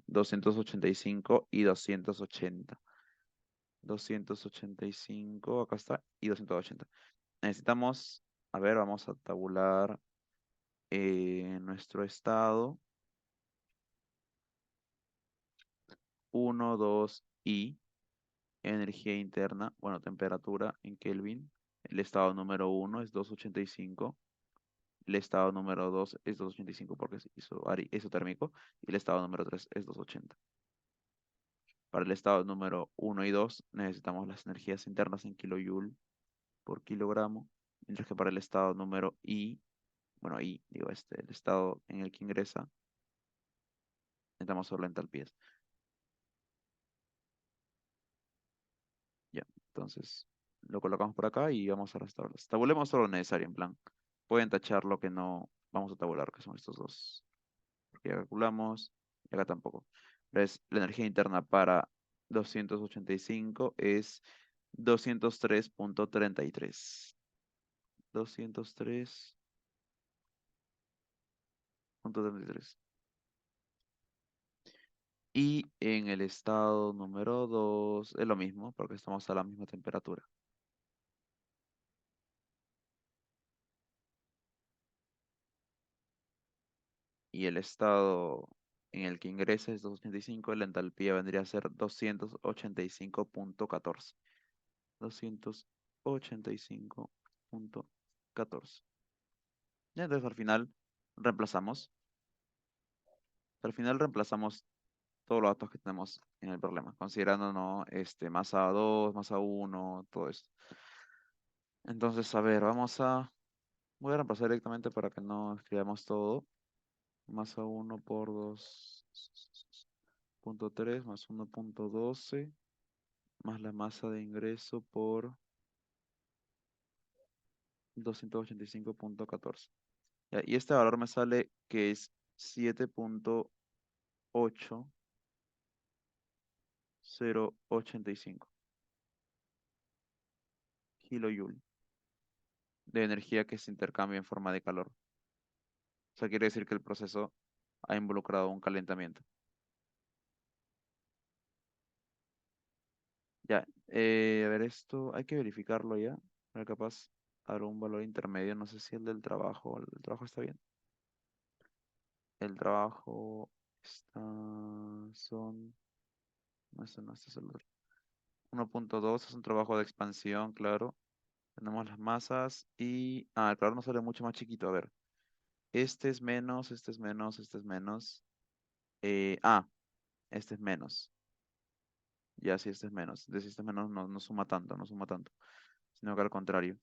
285 y 280. 285, acá está, y 280. Necesitamos, a ver, vamos a tabular nuestro estado 1, 2 y energía interna, bueno, temperatura en Kelvin. El estado número 1 es 285. El estado número 2 es 285 porque es isotérmico. Y el estado número 3 es 280. Para el estado número 1 y 2 necesitamos las energías internas en kilojoule por kilogramo, mientras que para el estado número I, bueno, I, digo el estado en el que ingresa, necesitamos solo entalpías. Ya, entonces lo colocamos por acá y vamos a las tablas. Tabulemos solo lo necesario, en plan. Pueden tachar lo que no vamos a tabular, que son estos dos. Porque ya calculamos, y acá tampoco. Entonces, la energía interna para 285 es 203.33. 203.33. Y en el estado número 2 es lo mismo, porque estamos a la misma temperatura. Y el estado en el que ingresa es 285, la entalpía vendría a ser 285.14. 285.14. Y entonces al final reemplazamos todos los datos que tenemos en el problema, considerando ¿no? Masa 2, masa 1, todo esto. Entonces, a ver, voy a reemplazar directamente para que no escribamos todo. Masa 1 por 2.3 más 1.12 más la masa de ingreso por 285.14. Ya, y este valor me sale que es 7.8085 kilojoule de energía que se intercambia en forma de calor. O sea, quiere decir que el proceso ha involucrado un calentamiento. Ya, a ver, esto hay que verificarlo ya. A ver, capaz habrá un valor intermedio. No sé si el del trabajo. ¿El trabajo está bien? El trabajo está. Son. No, este es el otro. 1.2 es un trabajo de expansión, claro. Tenemos las masas y. Ah, el calor nos sale mucho más chiquito. A ver. Este es menos, este es menos, este es menos. Eh, ah, este es menos. Ya, si este es menos. De si este es menos no suma tanto, no suma tanto. Sino que al contrario.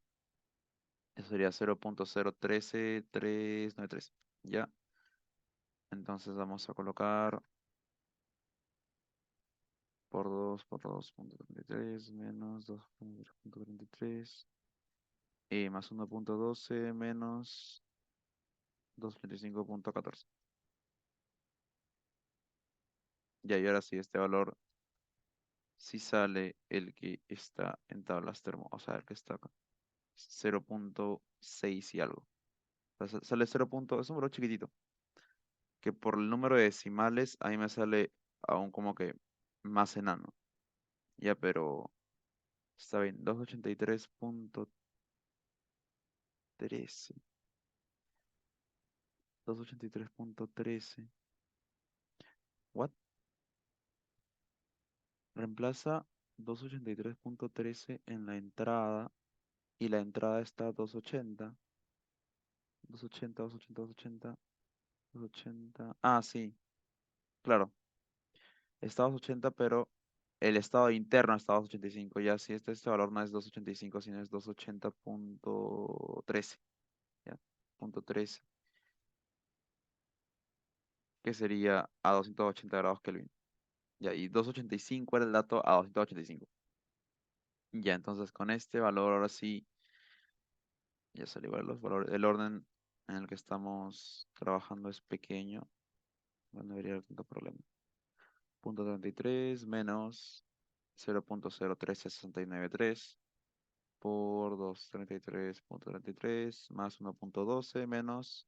Eso sería 0.013393. Ya. Entonces vamos a colocar por 2 por 2.33 menos 2.33. más 1.12 menos 225.14. Ya, y ahora sí, este valor sí sale el que está en tablas termo, o sea, el que está acá. 0.6 y algo. O sea, sale 0. Es un valor chiquitito, que por el número de decimales a mí me sale aún como que más enano. Ya, pero está bien, 283.13. 283.13. What? Reemplaza 283.13 en la entrada y la entrada está 280. 280, 280, 280, 280. Ah, sí, claro. Está 280, pero el estado interno está 285. Ya, si este valor no es 285, sino es 280.13. Ya, punto 13, que sería a 280 grados Kelvin. Ya, y 285 era el dato a 285. Ya, entonces con este valor ahora sí, ya sale igual los valores. El orden en el que estamos trabajando es pequeño. No debería haber tanto problema. Punto 33 menos 0.01369.3 por 233.33 más 1.12 menos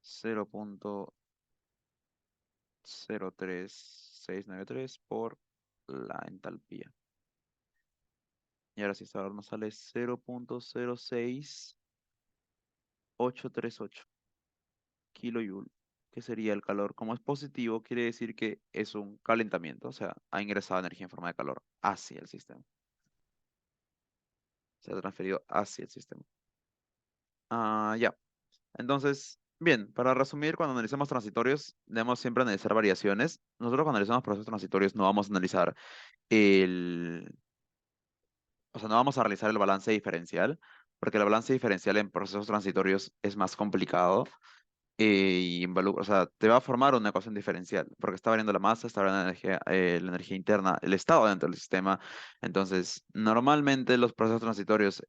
0.03693 por la entalpía. Y ahora sí, esta valor nos sale 0.06838 kilojoule, que sería el calor. Como es positivo, quiere decir que es un calentamiento, o sea, ha ingresado energía en forma de calor hacia el sistema. Se ha transferido hacia el sistema. Ah, ya. Entonces, bien, para resumir, cuando analizamos transitorios, debemos siempre analizar variaciones. Nosotros cuando analizamos procesos transitorios no vamos a analizar el, o sea, no vamos a realizar el balance diferencial, porque el balance diferencial en procesos transitorios es más complicado y o sea, te va a formar una ecuación diferencial, porque está variando la masa, está variando la energía interna, el estado dentro del sistema. Entonces, normalmente los procesos transitorios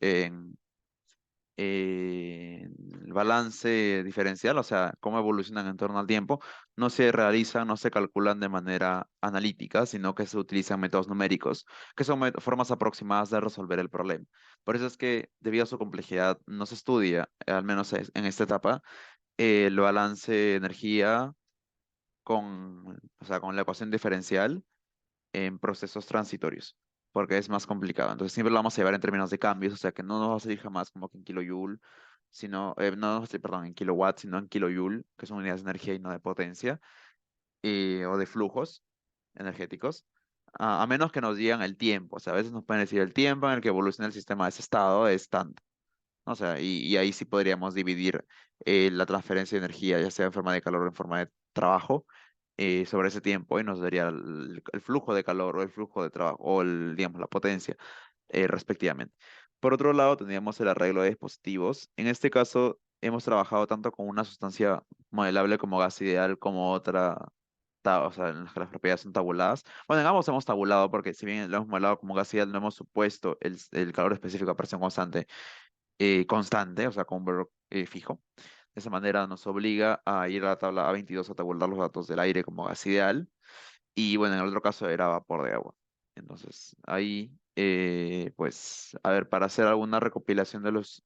el balance diferencial, o sea, cómo evolucionan en torno al tiempo, no se realizan, no se calculan de manera analítica, sino que se utilizan métodos numéricos, que son formas aproximadas de resolver el problema. Por eso es que, debido a su complejidad, no se estudia, al menos en esta etapa, el balance de energía o sea, con la ecuación diferencial en procesos transitorios, porque es más complicado. Entonces siempre lo vamos a llevar en términos de cambios, o sea que no nos va a salir jamás como que en kilojoule, sino, no nos va a salir, perdón, en kilowatts, sino en kilojoule, que son unidades de energía y no de potencia, o de flujos energéticos, a menos que nos digan el tiempo. O sea, a veces nos pueden decir el tiempo en el que evoluciona el sistema de ese estado es tanto. O sea, y ahí sí podríamos dividir la transferencia de energía, ya sea en forma de calor o en forma de trabajo, sobre ese tiempo y nos daría el flujo de calor o el flujo de trabajo o digamos, la potencia respectivamente. Por otro lado, tendríamos el arreglo de dispositivos. En este caso, hemos trabajado tanto con una sustancia modelable como gas ideal como otra, o sea, en las que las propiedades son tabuladas. Bueno, en ambos hemos tabulado porque si bien lo hemos modelado como gas ideal, no hemos supuesto el calor específico a presión constante, o sea, con un valor fijo. De esa manera nos obliga a ir a la tabla A22 a tabular los datos del aire como gas ideal. Y bueno, en el otro caso era vapor de agua. Entonces, ahí, pues, a ver, para hacer alguna recopilación de los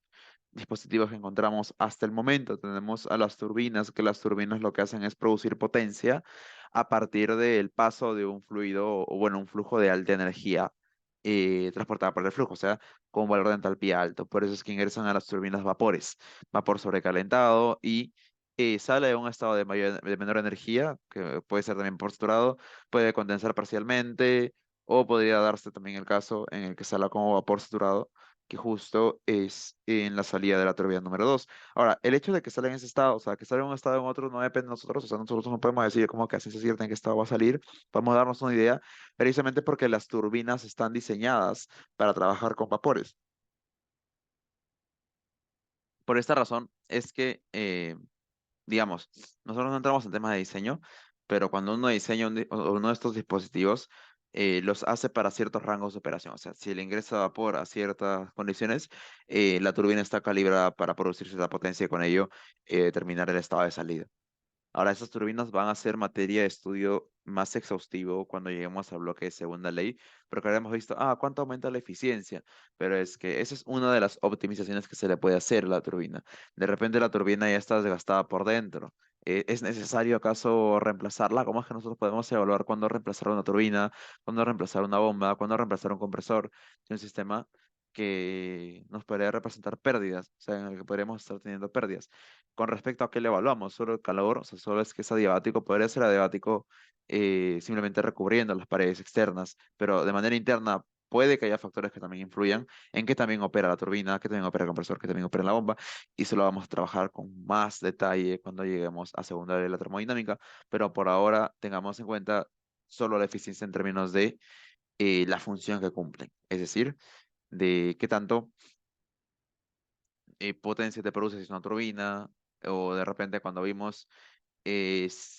dispositivos que encontramos hasta el momento, tenemos a las turbinas, que las turbinas lo que hacen es producir potencia a partir del paso de un fluido, o bueno, un flujo de alta energía transportada por el flujo, o sea, con un valor de entalpía alto. Por eso es que ingresan a las turbinas vapores, vapor sobrecalentado y sale de un estado de menor energía, que puede ser también por saturado, puede condensar parcialmente, o podría darse también el caso en el que sale como vapor saturado, que justo es en la salida de la turbina número 2. Ahora, el hecho de que salga en ese estado, o sea, que salga en un estado en otro, no depende de nosotros, o sea, nosotros no podemos decir como que a ciencia cierta en qué estado va a salir, podemos darnos una idea, precisamente porque las turbinas están diseñadas para trabajar con vapores. Por esta razón es que digamos, nosotros no entramos en temas de diseño, pero cuando uno diseña uno de estos dispositivos, los hace para ciertos rangos de operación. O sea, si le ingresa vapor a ciertas condiciones, la turbina está calibrada para producir cierta potencia y con ello determinar el estado de salida. Ahora, esas turbinas van a ser materia de estudio más exhaustivo cuando lleguemos al bloque de segunda ley, porque ahora hemos visto, ¿cuánto aumenta la eficiencia? Pero es que esa es una de las optimizaciones que se le puede hacer a la turbina. De repente la turbina ya está desgastada por dentro. ¿Es necesario acaso reemplazarla? ¿Cómo es que nosotros podemos evaluar cuándo reemplazar una turbina, cuándo reemplazar una bomba, cuándo reemplazar un compresor de un sistema que nos podría representar pérdidas, o sea, en el que podríamos estar teniendo pérdidas? Con respecto a qué le evaluamos, solo el calor, o sea, solo es que es adiabático, podría ser adiabático simplemente recubriendo las paredes externas, pero de manera interna puede que haya factores que también influyan en que también opera la turbina, que también opera el compresor, que también opera la bomba, y eso lo vamos a trabajar con más detalle cuando lleguemos a segunda de la termodinámica, pero por ahora tengamos en cuenta solo la eficiencia en términos de la función que cumplen, es decir, de qué tanto potencia te produce si es una turbina, o de repente cuando vimos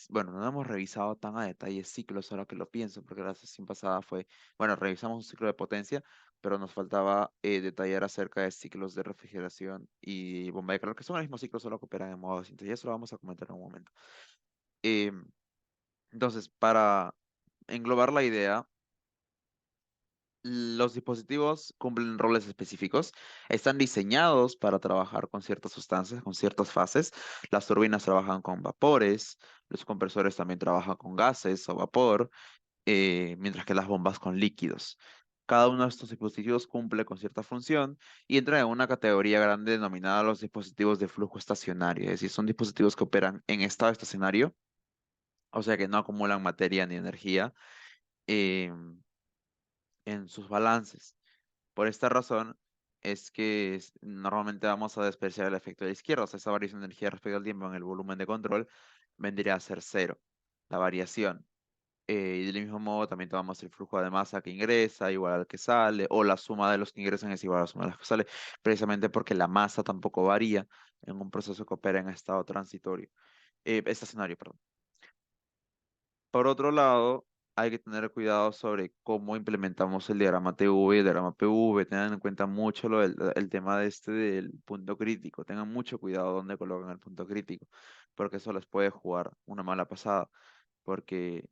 bueno, no hemos revisado tan a detalle ciclos ahora que lo pienso, porque la sesión pasada fue, bueno, revisamos un ciclo de potencia, pero nos faltaba detallar acerca de ciclos de refrigeración y bomba de calor, que son el mismo ciclo, solo que operan en modo distinto, y eso lo vamos a comentar en un momento. Eh, entonces, para englobar la idea, los dispositivos cumplen roles específicos, están diseñados para trabajar con ciertas sustancias, con ciertas fases. Las turbinas trabajan con vapores, los compresores también trabajan con gases o vapor, mientras que las bombas con líquidos. Cada uno de estos dispositivos cumple con cierta función y entra en una categoría grande denominada los dispositivos de flujo estacionario, es decir, son dispositivos que operan en estado estacionario, o sea que no acumulan materia ni energía en sus balances. Por esta razón es que normalmente vamos a despreciar el efecto de la izquierda, o sea, esa variación de energía respecto al tiempo en el volumen de control vendría a ser cero, la variación. Y del mismo modo también tomamos el flujo de masa que ingresa igual al que sale, o la suma de los que ingresan es igual a la suma de los que sale, precisamente porque la masa tampoco varía en un proceso que opera en estado transitorio, estacionario, perdón. Por otro lado, hay que tener cuidado sobre cómo implementamos el diagrama TV y el diagrama PV. Tengan en cuenta mucho el tema de del punto crítico. Tengan mucho cuidado donde colocan el punto crítico, porque eso les puede jugar una mala pasada. Porque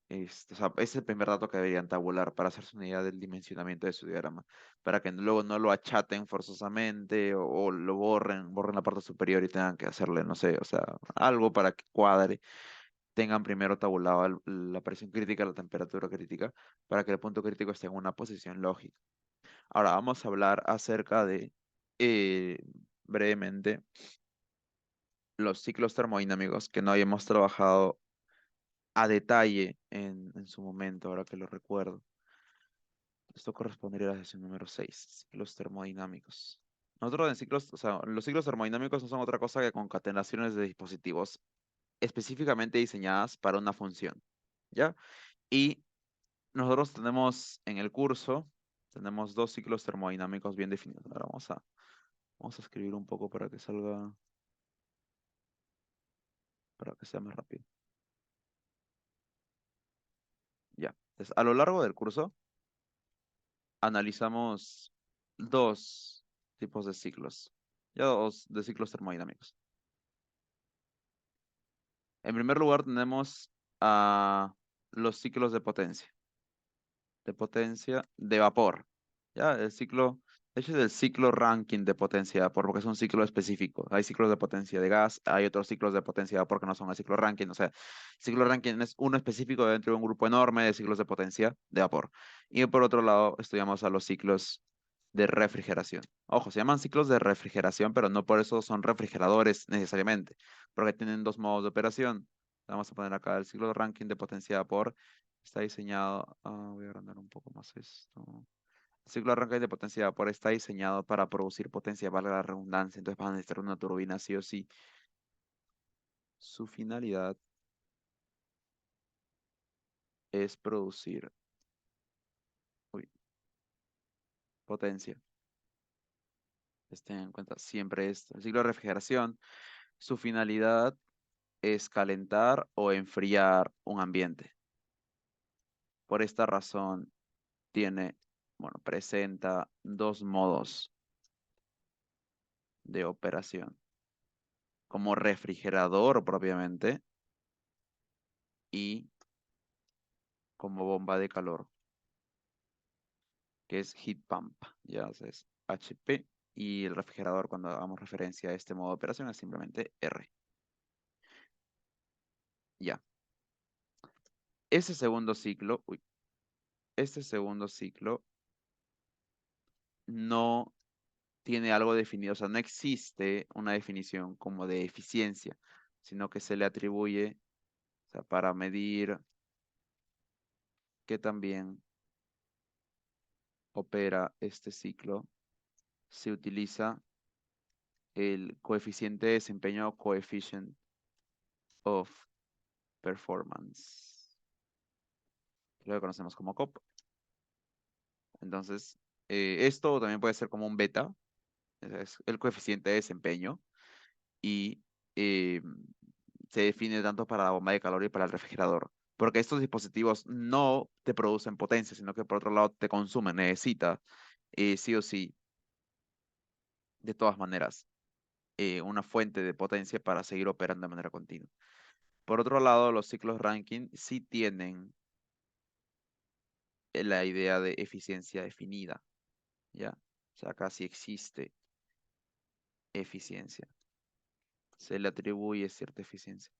o sea, es el primer dato que deberían tabular para hacerse una idea del dimensionamiento de su diagrama, para que luego no lo achaten forzosamente o lo borren la parte superior y tengan que hacerle, no sé, o sea, algo para que cuadre, tengan primero tabulado la presión crítica, la temperatura crítica, para que el punto crítico esté en una posición lógica. Ahora vamos a hablar acerca de, eh, brevemente, los ciclos termodinámicos que no habíamos trabajado a detalle en su momento, ahora que lo recuerdo. Esto correspondería a la sesión número 6, ciclos termodinámicos. Nosotros en ciclos, o sea, los ciclos termodinámicos no son otra cosa que concatenaciones de dispositivos específicamente diseñadas para una función, ¿ya? Y nosotros tenemos en el curso, tenemos dos ciclos termodinámicos bien definidos. Ahora vamos a escribir un poco para que salga, para que sea más rápido. Ya. Entonces, a lo largo del curso, analizamos dos tipos de ciclos, ya dos de ciclos termodinámicos. En primer lugar, tenemos a los ciclos de potencia de vapor. Ya, el ciclo, de hecho es el ciclo Rankine de potencia de vapor, porque es un ciclo específico. Hay ciclos de potencia de gas, hay otros ciclos de potencia de vapor que no son el ciclo Rankine. O sea, el ciclo Rankine es uno específico dentro de un grupo enorme de ciclos de potencia de vapor. Y por otro lado, estudiamos a los ciclos de refrigeración. Ojo, se llaman ciclos de refrigeración, pero no por eso son refrigeradores necesariamente, porque tienen dos modos de operación. Vamos a poner acá el ciclo de Rankine de potencia de vapor. Está diseñado, voy a agrandar un poco más esto. El ciclo de arranque de potencia de vapor está diseñado para producir potencia, valga la redundancia. Entonces van a necesitar una turbina sí o sí. Su finalidad es producir uy, potencia. Ten en cuenta siempre esto. El ciclo de refrigeración, su finalidad es calentar o enfriar un ambiente. Por esta razón, tiene, bueno, presenta dos modos de operación, como refrigerador propiamente y como bomba de calor, que es heat pump, ya es HP, y el refrigerador, cuando hagamos referencia a este modo de operación, es simplemente R. Ya. Ese segundo ciclo, uy, este segundo ciclo no tiene algo definido, o sea, no existe una definición como de eficiencia, sino que se le atribuye, o sea, para medir que también opera este ciclo, se utiliza el coeficiente de desempeño, coefficient of performance, lo que conocemos como COP. Entonces, esto también puede ser como un beta, es el coeficiente de desempeño, y eh, se define tanto para la bomba de calor y para el refrigerador. Porque estos dispositivos no te producen potencia, sino que por otro lado te consumen. Necesita sí o sí, de todas maneras, una fuente de potencia para seguir operando de manera continua. Por otro lado, los ciclos Rankine sí tienen la idea de eficiencia definida, ¿ya? O sea, acá sí existe eficiencia. Se le atribuye cierta eficiencia.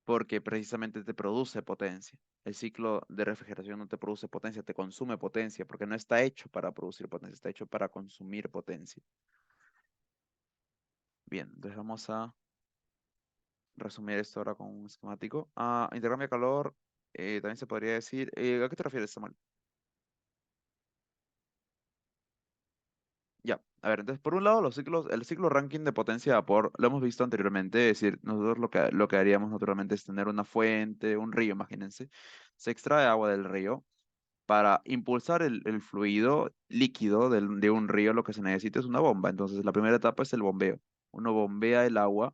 Porque precisamente te produce potencia. El ciclo de refrigeración no te produce potencia, te consume potencia, porque no está hecho para producir potencia, está hecho para consumir potencia. Bien, entonces vamos a resumir esto ahora con un esquemático. Intercambio de calor, también se podría decir, ¿a qué te refieres, Samuel? Ya, a ver, entonces por un lado el ciclo ranking de potencia de vapor lo hemos visto anteriormente, es decir, nosotros lo que haríamos naturalmente es tener una fuente, un río, imagínense, se extrae agua del río. Para impulsar el fluido líquido de un río, lo que se necesita es una bomba. Entonces, la primera etapa es el bombeo. Uno bombea el agua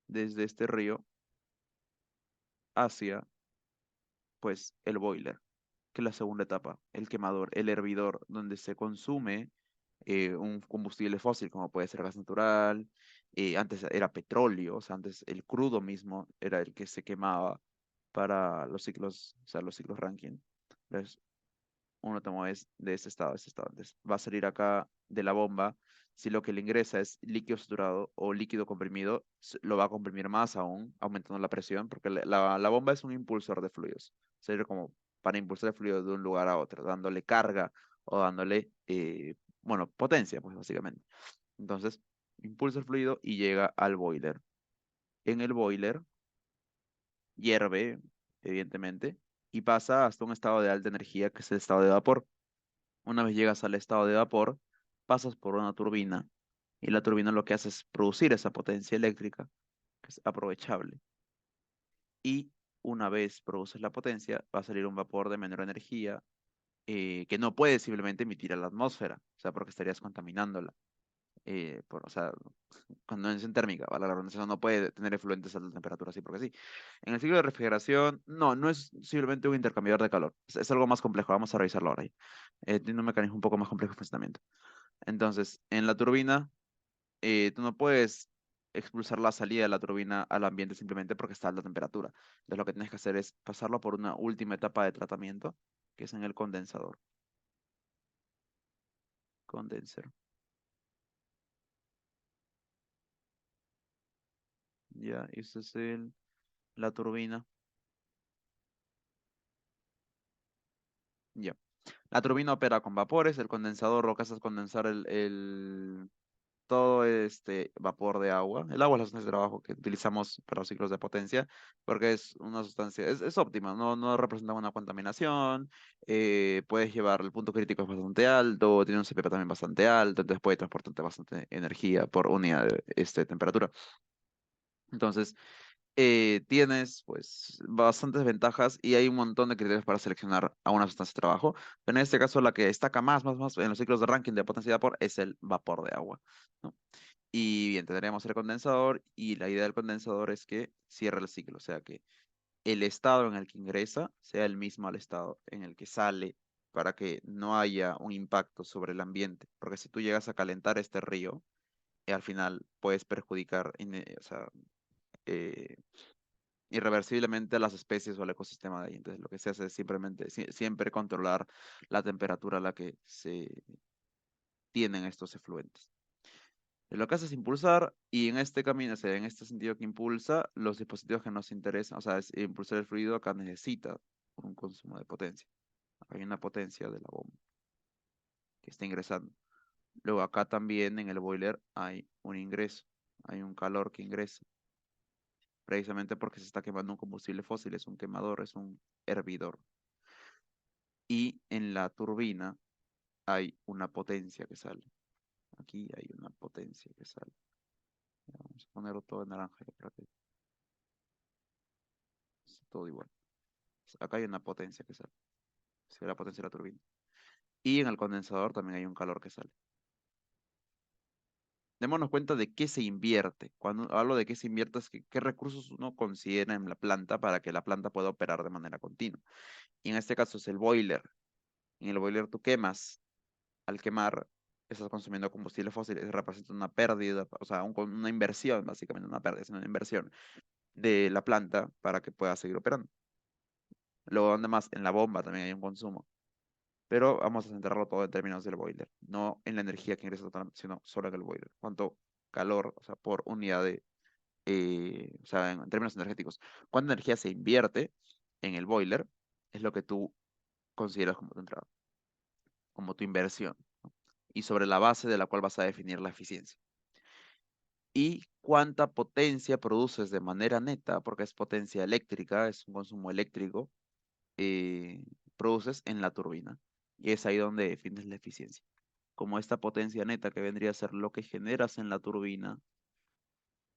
desde este río hacia, pues, el boiler, que es la segunda etapa, el quemador, el hervidor, donde se consume un combustible fósil, como puede ser gas natural. Antes era petróleo, o sea, antes el crudo mismo era el que se quemaba para los ciclos, o sea, los ciclos Rankine. Entonces, uno te mueves de este estado a este estado. Entonces, va a salir acá de la bomba. Si lo que le ingresa es líquido saturado o líquido comprimido, lo va a comprimir más aún, aumentando la presión, porque la bomba es un impulsor de fluidos. Sería como para impulsar el fluido de un lugar a otro, dándole carga o dándole, bueno, potencia, pues básicamente. Entonces, impulsa el fluido y llega al boiler. En el boiler hierve, evidentemente, y pasa hasta un estado de alta energía, que es el estado de vapor. Una vez llegas al estado de vapor, pasas por una turbina y la turbina lo que hace es producir esa potencia eléctrica, que es aprovechable. Y una vez produces la potencia, va a salir un vapor de menor energía que no puedes simplemente emitir a la atmósfera, o sea, porque estarías contaminándola. O sea, condensación térmica, ¿vale? La condensación no puede tener efluentes a alta temperatura así porque sí. En el ciclo de refrigeración, no es simplemente un intercambiador de calor, es algo más complejo, vamos a revisarlo ahora. Tiene un mecanismo un poco más complejo de funcionamiento. Entonces, en la turbina, tú no puedes expulsar la salida de la turbina al ambiente simplemente porque está a alta temperatura. Entonces, lo que tienes que hacer es pasarlo por una última etapa de tratamiento, que es en el condensador. Condenser. Ya, y este es la turbina. Ya. La turbina opera con vapores, el condensador lo que hace es condensar todo este vapor de agua. El agua es la sustancia de trabajo que utilizamos para los ciclos de potencia, porque es una sustancia, es óptima, no representa una contaminación, puedes llevar, el punto crítico es bastante alto, tiene un CPP también bastante alto, entonces puede transportarte bastante energía por unidad de temperatura. Entonces, tienes pues bastantes ventajas y hay un montón de criterios para seleccionar a una sustancia de trabajo. Pero en este caso, la que destaca más en los ciclos de ranking de potencia de vapor es el vapor de agua, ¿no? Y bien, tendríamos el condensador y la idea del condensador es que cierre el ciclo, o sea que el estado en el que ingresa sea el mismo al estado en el que sale para que no haya un impacto sobre el ambiente. Porque si tú llegas a calentar este río, al final puedes perjudicar o sea, eh, irreversiblemente a las especies o al ecosistema de ahí. Entonces lo que se hace es simplemente siempre controlar la temperatura a la que se tienen estos efluentes. Lo que hace es impulsar y en este camino, o sea, en este sentido que impulsa, los dispositivos que nos interesan, o sea, impulsar el fluido acá necesita un consumo de potencia. Acá hay una potencia de la bomba que está ingresando. Luego acá también en el boiler hay un ingreso, hay un calor que ingresa, precisamente porque se está quemando un combustible fósil, es un quemador, es un hervidor. Y en la turbina hay una potencia que sale. Aquí hay una potencia que sale. Vamos a ponerlo todo en naranja ya para que esté todo igual. Acá hay una potencia que sale. Esa es la potencia de la turbina. Y en el condensador también hay un calor que sale. Démonos cuenta de qué se invierte. Cuando hablo de qué se invierte es que qué recursos uno considera en la planta para que la planta pueda operar de manera continua. Y en este caso es el boiler. En el boiler tú quemas. Al quemar, estás consumiendo combustible fósil. Eso representa una pérdida, o sea, una inversión, básicamente, una pérdida, es una inversión de la planta para que pueda seguir operando. Luego, donde más, en la bomba también hay un consumo. Pero vamos a centrarlo todo en términos del boiler, no en la energía que ingresa totalmente, sino solo en el boiler. Cuánto calor, o sea, por unidad de, o sea, en términos energéticos, cuánta energía se invierte en el boiler es lo que tú consideras como tu entrada, como tu inversión, ¿no? Y sobre la base de la cual vas a definir la eficiencia. Y cuánta potencia produces de manera neta, porque es potencia eléctrica, es un consumo eléctrico, eh, produces en la turbina. Y es ahí donde defines la eficiencia. Como esta potencia neta que vendría a ser lo que generas en la turbina,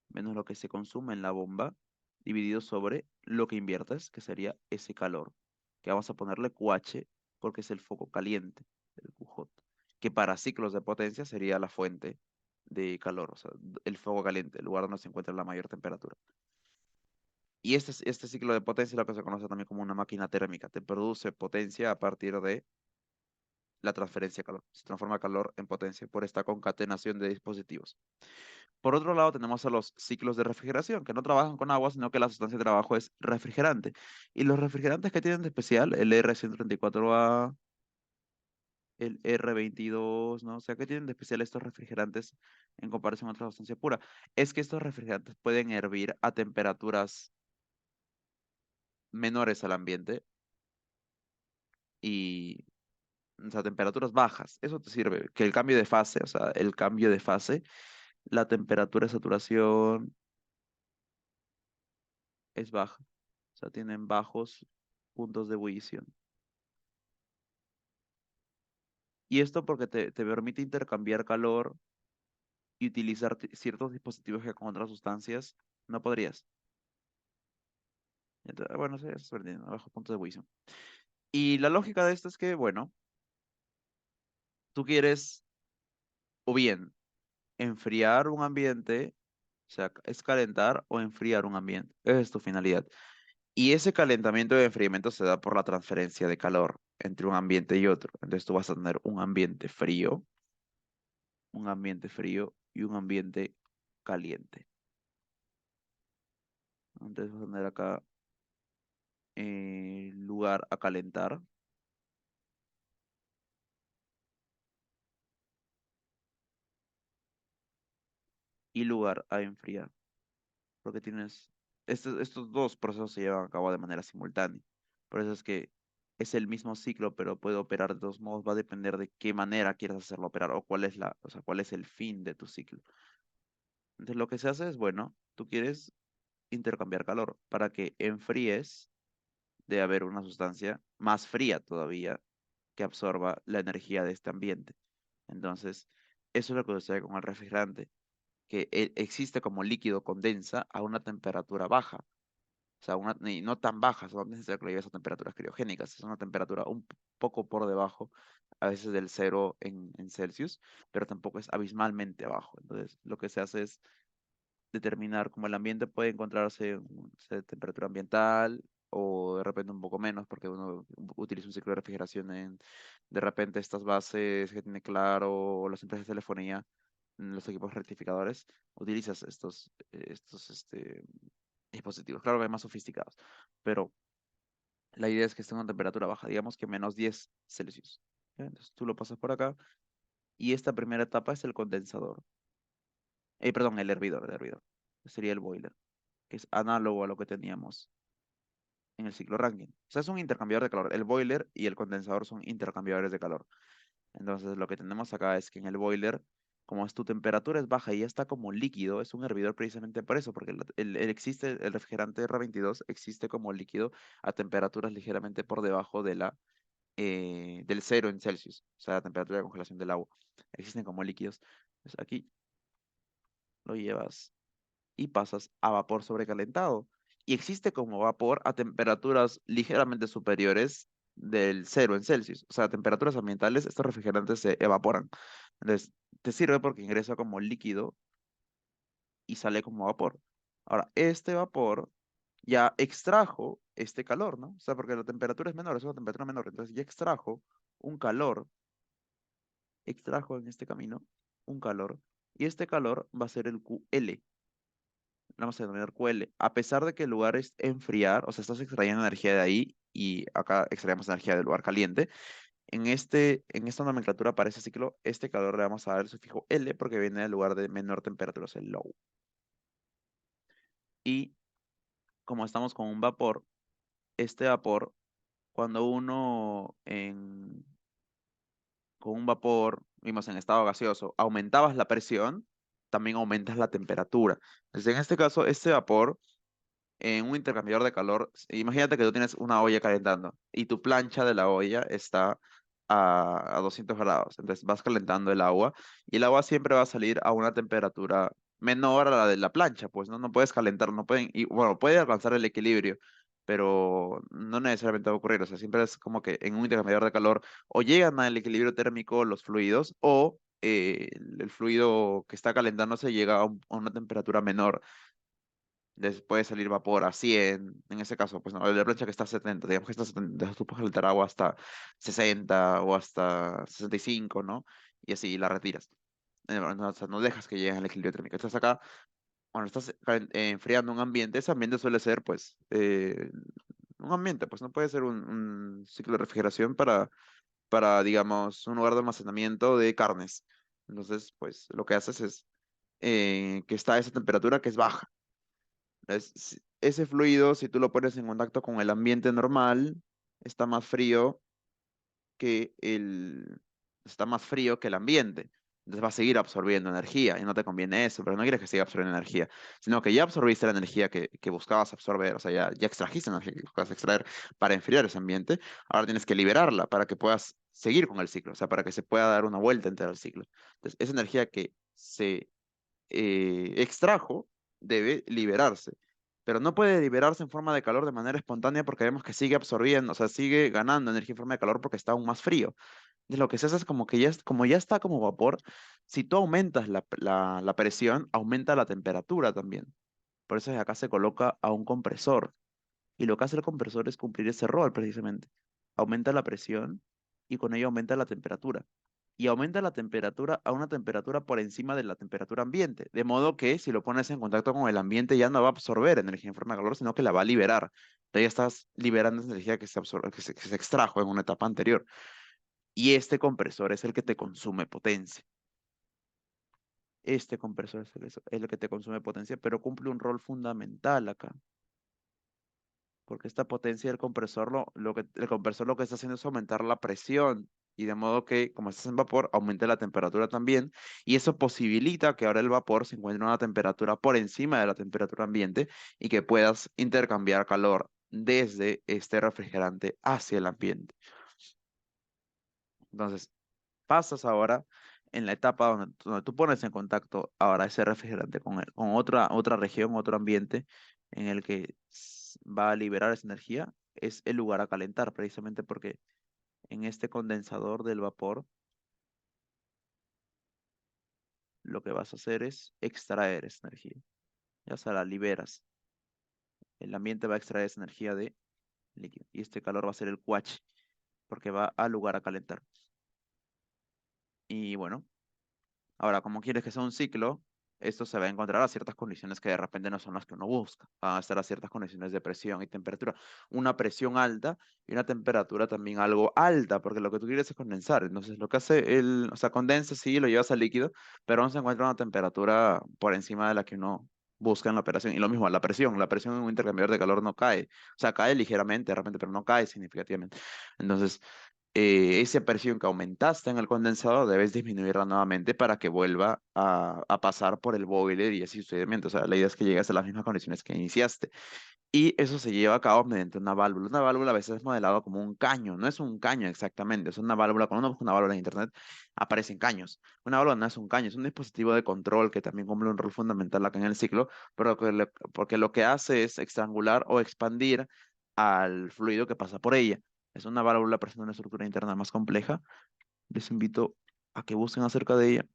menos lo que se consume en la bomba, dividido sobre lo que inviertes, que sería ese calor, que vamos a ponerle QH porque es el foco caliente, el QJ, que para ciclos de potencia sería la fuente de calor, o sea, el foco caliente, el lugar donde se encuentra la mayor temperatura. Y este ciclo de potencia es lo que se conoce también como una máquina térmica. Te produce potencia a partir de la transferencia de calor. Se transforma calor en potencia por esta concatenación de dispositivos. Por otro lado, tenemos a los ciclos de refrigeración, que no trabajan con agua, sino que la sustancia de trabajo es refrigerante. Y los refrigerantes que tienen de especial, el R134A, el R22, ¿no? O sea, ¿qué tienen de especial estos refrigerantes en comparación a otra sustancia pura? Es que estos refrigerantes pueden hervir a temperaturas menores al ambiente y, o sea, temperaturas bajas. Eso te sirve, que el cambio de fase, o sea, el cambio de fase, la temperatura de saturación es baja. O sea, tienen bajos puntos de ebullición. Y esto porque te permite intercambiar calor y utilizar ciertos dispositivos que con otras sustancias no podrías. Entonces, bueno, sí, eso es verdad, a bajos puntos de ebullición. Y la lógica de esto es que, bueno, tú quieres o bien enfriar un ambiente, o sea, es calentar o enfriar un ambiente. Esa es tu finalidad. Y ese calentamiento y enfriamiento se da por la transferencia de calor entre un ambiente y otro. Entonces tú vas a tener un ambiente frío y un ambiente caliente. Entonces vas a tener acá lugar a calentar y lugar a enfriar. Porque tienes, estos dos procesos se llevan a cabo de manera simultánea. Por eso es que es el mismo ciclo, pero puede operar de dos modos. Va a depender de qué manera quieras hacerlo operar o cuál es o sea, cuál es el fin de tu ciclo. Entonces lo que se hace es, bueno, tú quieres intercambiar calor para que enfríes de haber una sustancia más fría todavía que absorba la energía de este ambiente. Entonces, eso es lo que sucede con el refrigerante, que existe como líquido condensa a una temperatura baja. O sea, y no tan bajas, no es necesario que lo lleves a temperaturas criogénicas, es una temperatura un poco por debajo, a veces del cero en Celsius, pero tampoco es abismalmente abajo. Entonces, lo que se hace es determinar cómo el ambiente puede encontrarse en temperatura ambiental o de repente un poco menos, porque uno utiliza un ciclo de refrigeración en de repente estas bases que tiene Claro o las empresas de telefonía, los equipos rectificadores, utilizas estos dispositivos. Claro que hay más sofisticados, pero la idea es que esté en una temperatura baja, digamos que -10 Celsius. ¿Ya? Entonces tú lo pasas por acá y esta primera etapa es el condensador. Perdón, el hervidor. Sería el boiler, que es análogo a lo que teníamos en el ciclo Rankine. O sea, es un intercambiador de calor. El boiler y el condensador son intercambiadores de calor. Entonces, lo que tenemos acá es que en el boiler, como es tu temperatura es baja y ya está como líquido, es un hervidor precisamente por eso, porque el refrigerante R22 existe como líquido a temperaturas ligeramente por debajo del cero en Celsius, o sea, la temperatura de congelación del agua. Existen como líquidos. Entonces, aquí lo llevas y pasas a vapor sobrecalentado. Y existe como vapor a temperaturas ligeramente superiores del cero en Celsius. O sea, a temperaturas ambientales, estos refrigerantes se evaporan. Entonces, te sirve porque ingresa como líquido y sale como vapor. Ahora, este vapor ya extrajo este calor, ¿no? O sea, porque la temperatura es menor, es una temperatura menor. Entonces, ya extrajo un calor, extrajo en este camino un calor, y este calor va a ser el QL. Vamos a denominar QL, a pesar de que el lugar es enfriar, o sea, estás extrayendo energía de ahí y acá extraemos energía del lugar caliente. En esta nomenclatura para ese ciclo, este calor le vamos a dar el sufijo L porque viene del lugar de menor temperatura, o sea, el low. Y como estamos con un vapor, este vapor, cuando con un vapor, vimos en estado gaseoso, aumentabas la presión, también aumentas la temperatura. Entonces, en este caso, este vapor en un intercambiador de calor, imagínate que tú tienes una olla calentando y tu plancha de la olla está a 200 grados. Entonces vas calentando el agua y el agua siempre va a salir a una temperatura menor a la de la plancha, pues no puedes calentar, no pueden, y bueno, puede alcanzar el equilibrio, pero no necesariamente va a ocurrir. O sea, siempre es como que en un intercambiador de calor o llegan al equilibrio térmico los fluidos o el fluido que está calentándose llega a una temperatura menor, puede salir vapor a 100, en ese caso, pues no, la plancha que está a 70, digamos que está a 70, entonces tú puedes calentar agua hasta 60 o hasta 65, ¿no? Y así la retiras. No, o sea, no dejas que llegue al equilibrio térmico. Estás acá, cuando estás enfriando un ambiente, ese ambiente suele ser, pues, un ambiente, pues no puede ser un ciclo de refrigeración digamos, un lugar de almacenamiento de carnes. Entonces, pues, lo que haces es que está a esa temperatura que es baja. Ese fluido, si tú lo pones en contacto con el ambiente normal, está más frío que está más frío que el ambiente. Entonces va a seguir absorbiendo energía y no te conviene eso, pero no quieres que siga absorbiendo energía, sino que ya absorbiste la energía que buscabas absorber, o sea, ya extrajiste la energía que buscabas extraer para enfriar ese ambiente, ahora tienes que liberarla para que puedas seguir con el ciclo, o sea, para que se pueda dar una vuelta entera al ciclo. Entonces, esa energía que se extrajo debe liberarse, pero no puede liberarse en forma de calor de manera espontánea porque vemos que sigue absorbiendo, o sea, sigue ganando energía en forma de calor porque está aún más frío. Entonces, lo que se hace es como que como ya está como vapor, si tú aumentas la presión, aumenta la temperatura también. Por eso acá se coloca a un compresor. Y lo que hace el compresor es cumplir ese rol precisamente. Aumenta la presión y con ello aumenta la temperatura. Y aumenta la temperatura a una temperatura por encima de la temperatura ambiente. De modo que si lo pones en contacto con el ambiente ya no va a absorber energía en forma de calor, sino que la va a liberar. Entonces ya estás liberando esa energía que se extrajo en una etapa anterior. Y este compresor es el que te consume potencia. Este compresor es el que te consume potencia, pero cumple un rol fundamental acá. Porque esta potencia del compresor, el compresor lo que está haciendo es aumentar la presión y de modo que, como estás en vapor, aumente la temperatura también y eso posibilita que ahora el vapor se encuentre a una temperatura por encima de la temperatura ambiente y que puedas intercambiar calor desde este refrigerante hacia el ambiente. Entonces, pasas ahora en la etapa donde tú pones en contacto ahora ese refrigerante con otra región, otro ambiente en el que va a liberar esa energía es el lugar a calentar, precisamente porque en este condensador del vapor lo que vas a hacer es extraer esa energía. Ya se la liberas. El ambiente va a extraer esa energía de líquido. Y este calor va a ser el quach, porque va al lugar a calentar. Y bueno, ahora, como quieres que sea un ciclo, esto se va a encontrar a ciertas condiciones que de repente no son las que uno busca. Van a estar a ciertas condiciones de presión y temperatura. Una presión alta y una temperatura también algo alta, porque lo que tú quieres es condensar. Entonces, lo que hace o sea, condensa, sí, lo llevas al líquido, pero no se encuentra una temperatura por encima de la que uno busca en la operación. Y lo mismo, la presión en un intercambiador de calor no cae. O sea, cae ligeramente de repente, pero no cae significativamente. Entonces, esa presión que aumentaste en el condensador debes disminuirla nuevamente para que vuelva a pasar por el boiler y así sucesivamente. O sea, la idea es que llegues a las mismas condiciones que iniciaste. Y eso se lleva a cabo mediante una válvula. Una válvula a veces es modelado como un caño. No es un caño exactamente, es una válvula. Cuando uno busca una válvula en internet, aparecen caños. Una válvula no es un caño, es un dispositivo de control que también cumple un rol fundamental acá en el ciclo, pero porque lo que hace es estrangular o expandir al fluido que pasa por ella. Es una válvula, presenta una estructura interna más compleja. Les invito a que busquen acerca de ella,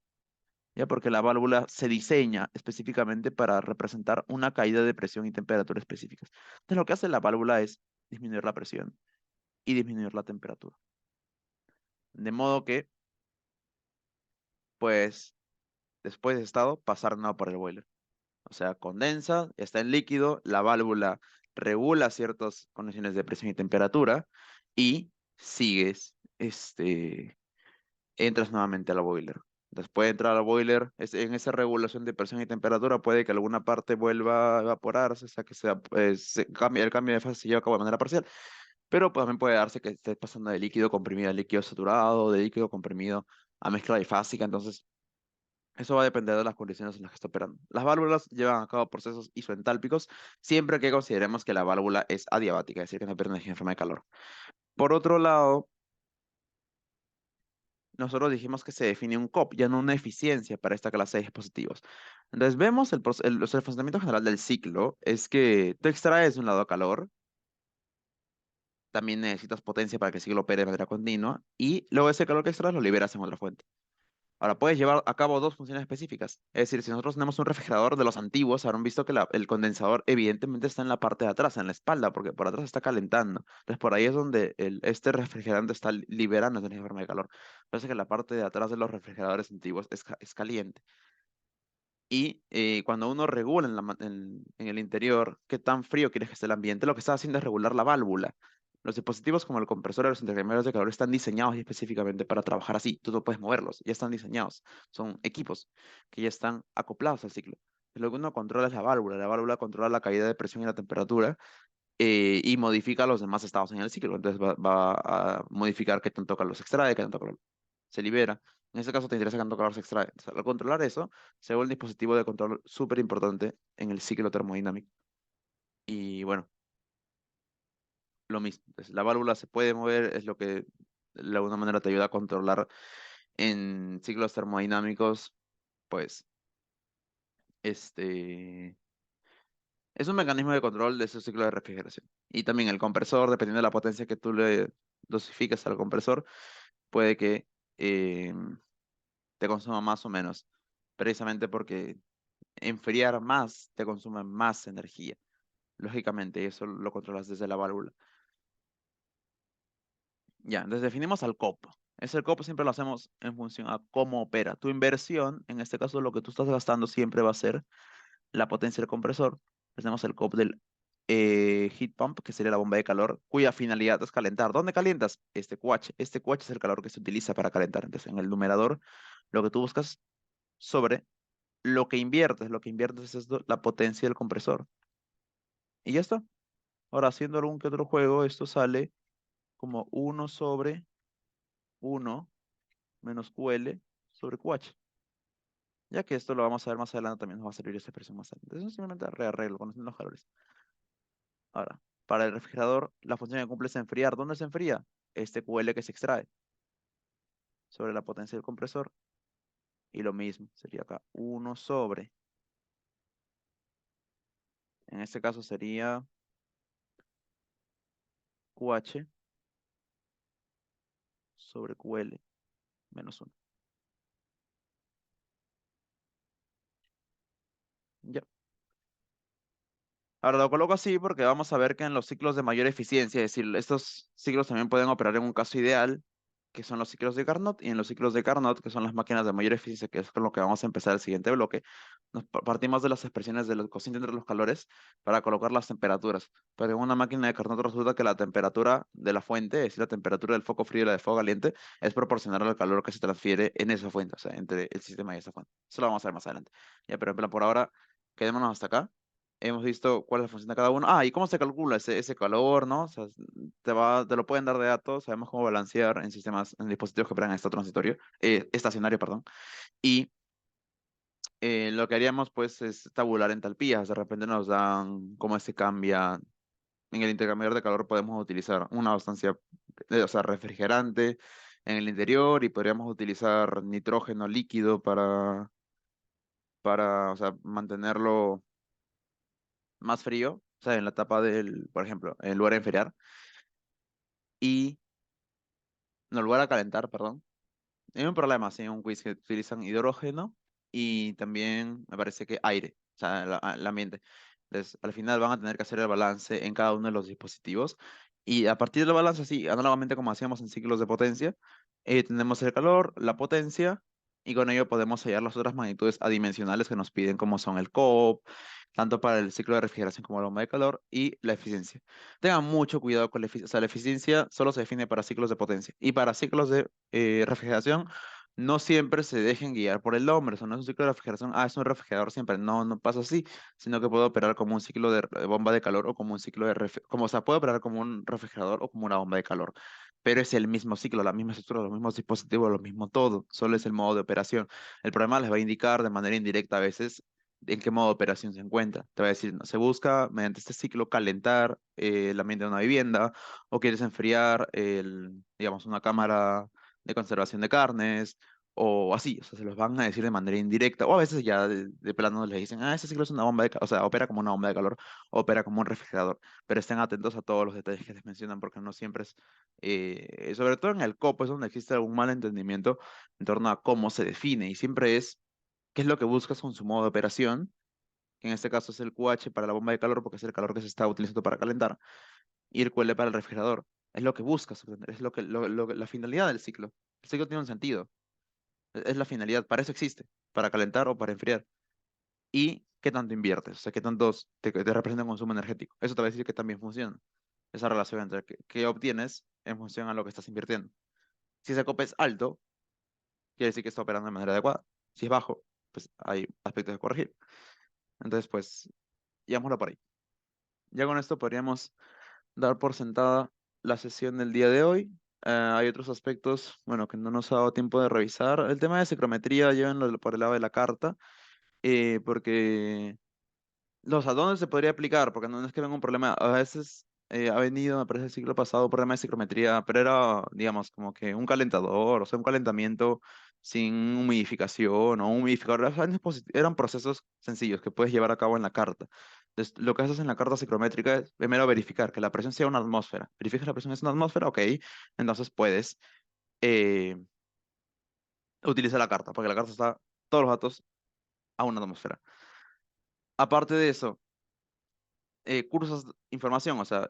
ya porque la válvula se diseña específicamente para representar una caída de presión y temperatura específicas. Entonces, lo que hace la válvula es disminuir la presión y disminuir la temperatura. De modo que, pues, después de estado, pasar no por el boiler. O sea, condensa, está en líquido, la válvula regula ciertas condiciones de presión y temperatura y sigues, entras nuevamente a la boiler. Después de entrar a la boiler, en esa regulación de presión y temperatura puede que alguna parte vuelva a evaporarse, o sea que el cambio de fase se lleva a cabo de manera parcial, pero pues también puede darse que estés pasando de líquido comprimido a líquido saturado, de líquido comprimido a mezcla difásica, entonces eso va a depender de las condiciones en las que está operando. Las válvulas llevan a cabo procesos isoentálpicos siempre que consideremos que la válvula es adiabática, es decir, que no pierde energía en forma de calor. Por otro lado, nosotros dijimos que se define un COP, ya no una eficiencia para esta clase de dispositivos. Entonces vemos o sea, el funcionamiento general del ciclo es que tú extraes de un lado calor, también necesitas potencia para que el ciclo opere de manera continua, y luego ese calor que extraes lo liberas en otra fuente. Ahora, puedes llevar a cabo dos funciones específicas. Es decir, si nosotros tenemos un refrigerador de los antiguos, habrán visto que el condensador evidentemente está en la parte de atrás, en la espalda, porque por atrás está calentando. Entonces, por ahí es donde este refrigerante está liberando esa forma de calor. Parece que la parte de atrás de los refrigeradores antiguos es caliente. Y cuando uno regula en el interior qué tan frío quieres que esté el ambiente, lo que está haciendo es regular la válvula. Los dispositivos como el compresor y los intercambiadores de calor están diseñados específicamente para trabajar así. Tú no puedes moverlos, ya están diseñados. Son equipos que ya están acoplados al ciclo. Lo que uno controla es la válvula. La válvula controla la caída de presión y la temperatura y modifica los demás estados en el ciclo. Entonces va a modificar qué tanto calor se extrae, qué tanto calor se libera. En este caso te interesa qué tanto calor se extrae. Entonces, al controlar eso, se vuelve un dispositivo de control súper importante en el ciclo termodinámico. Y bueno, lo mismo. Entonces, la válvula se puede mover, es lo que de alguna manera te ayuda a controlar en ciclos termodinámicos, pues, este... Es un mecanismo de control de ese ciclo de refrigeración. Y también el compresor, dependiendo de la potencia que tú le dosifiques al compresor, puede que eh, te consuma más o menos, precisamente porque enfriar más te consume más energía. Lógicamente, eso lo controlas desde la válvula. Ya, entonces definimos al COP. Ese COP siempre lo hacemos en función a cómo opera. Tu inversión, en este caso lo que tú estás gastando siempre va a ser la potencia del compresor. Tenemos el COP del heat pump, que sería la bomba de calor, cuya finalidad es calentar. ¿Dónde calientas? Este quach. Este quach es el calor que se utiliza para calentar. Entonces, en el numerador, lo que tú buscas sobre lo que inviertes es la potencia del compresor. Y ya está. Ahora, haciendo algún que otro juego, esto sale como 1/1 menos QL sobre QH. Ya que esto lo vamos a ver más adelante, también nos va a servir esta expresión más adelante. Entonces, simplemente rearreglo conociendo los calores. Ahora, para el refrigerador, la función que cumple es enfriar. ¿Dónde se enfría? Este QL que se extrae sobre la potencia del compresor. Y lo mismo, sería acá 1 sobre. En este caso sería QH sobre QL menos 1. Ya. Ahora lo coloco así porque vamos a ver que en los ciclos de mayor eficiencia, es decir, estos ciclos también pueden operar en un caso ideal, que son los ciclos de Carnot, y en los ciclos de Carnot, que son las máquinas de mayor eficiencia, que es con lo que vamos a empezar el siguiente bloque, partimos de las expresiones del cociente entre los calores para colocar las temperaturas. Pero en una máquina de Carnot resulta que la temperatura de la fuente, es decir, la temperatura del foco frío y la del foco caliente, es proporcional al calor que se transfiere en esa fuente, o sea, entre el sistema y esa fuente. Eso lo vamos a ver más adelante. Ya, pero en plan, por ahora, quedémonos hasta acá. Hemos visto cuál es la función de cada uno. Ah, y cómo se calcula ese calor, ¿no? O sea, te lo pueden dar de datos, sabemos cómo balancear en sistemas, en dispositivos que operan en estado transitorio, estacionario, perdón. Y lo que haríamos, pues, es tabular entalpías. De repente nos dan cómo se cambia. En el intercambiador de calor podemos utilizar una sustancia, o sea, refrigerante en el interior y podríamos utilizar nitrógeno líquido o sea, mantenerlo más frío, o sea, en la tapa del, por ejemplo, en lugar de enfriar, y no, en lugar de calentar, perdón. Hay un problema, sí, un quiz que utilizan hidrógeno y también me parece que aire, o sea, el ambiente. Entonces, al final van a tener que hacer el balance en cada uno de los dispositivos. Y a partir del balance, así, análogamente como hacíamos en ciclos de potencia, tenemos el calor, la potencia, y con ello podemos hallar las otras magnitudes adimensionales que nos piden, como son el COP, tanto para el ciclo de refrigeración como la bomba de calor, y la eficiencia. Tengan mucho cuidado con la eficiencia. O sea, la eficiencia solo se define para ciclos de potencia. Y para ciclos de refrigeración, no siempre se dejen guiar por el nombre. O sea, no es un ciclo de refrigeración, es un refrigerador siempre. No, no pasa así, sino que puede operar como un ciclo de bomba de calor o como un ciclo de como, o sea, puede operar como un refrigerador o como una bomba de calor. Pero es el mismo ciclo, la misma estructura, los mismos dispositivos, lo mismo todo. Solo es el modo de operación. El programa les va a indicar de manera indirecta a veces en qué modo de operación se encuentra. Te va a decir, no, se busca mediante este ciclo calentar el ambiente de una vivienda o quieres enfriar digamos, una cámara de conservación de carnes o así, o sea, se los van a decir de manera indirecta o a veces ya de plano les dicen, ese ciclo es una bomba de calor, o sea, opera como una bomba de calor, opera como un refrigerador, pero estén atentos a todos los detalles que les mencionan porque no siempre es, sobre todo en el COP es donde existe algún malentendimiento en torno a cómo se define y siempre es qué es lo que buscas con su modo de operación, que en este caso es el QH para la bomba de calor, porque es el calor que se está utilizando para calentar, y el QL para el refrigerador. Es lo que buscas obtener, es la finalidad del ciclo. El ciclo tiene un sentido, es la finalidad, para eso existe, para calentar o para enfriar. Y qué tanto inviertes, o sea, qué tantos te representan consumo energético. Eso te va a decir que también funciona, esa relación entre qué obtienes en función a lo que estás invirtiendo. Si ese COP es alto, quiere decir que está operando de manera adecuada. Si es bajo, pues hay aspectos de corregir. Entonces, pues, llevámoslo por ahí. Ya con esto podríamos dar por sentada la sesión del día de hoy. Hay otros aspectos, bueno, que no nos ha dado tiempo de revisar. El tema de psicometría, llévenlo por el lado de la carta, porque ¿a dónde se podría aplicar? Porque no es que venga un problema. A veces ha venido, me parece, el siglo pasado, un problema de psicometría, pero era, digamos, como que un calentador, o sea, un calentamiento sin humidificación o un humidificador. Eran procesos sencillos que puedes llevar a cabo en la carta. Entonces, lo que haces en la carta psicométrica es primero verificar que la presión sea una atmósfera. Verificas la presión es una atmósfera, ok. Entonces puedes eh, utilizar la carta, porque la carta está todos los datos a una atmósfera. Aparte de eso, cursas información, o sea,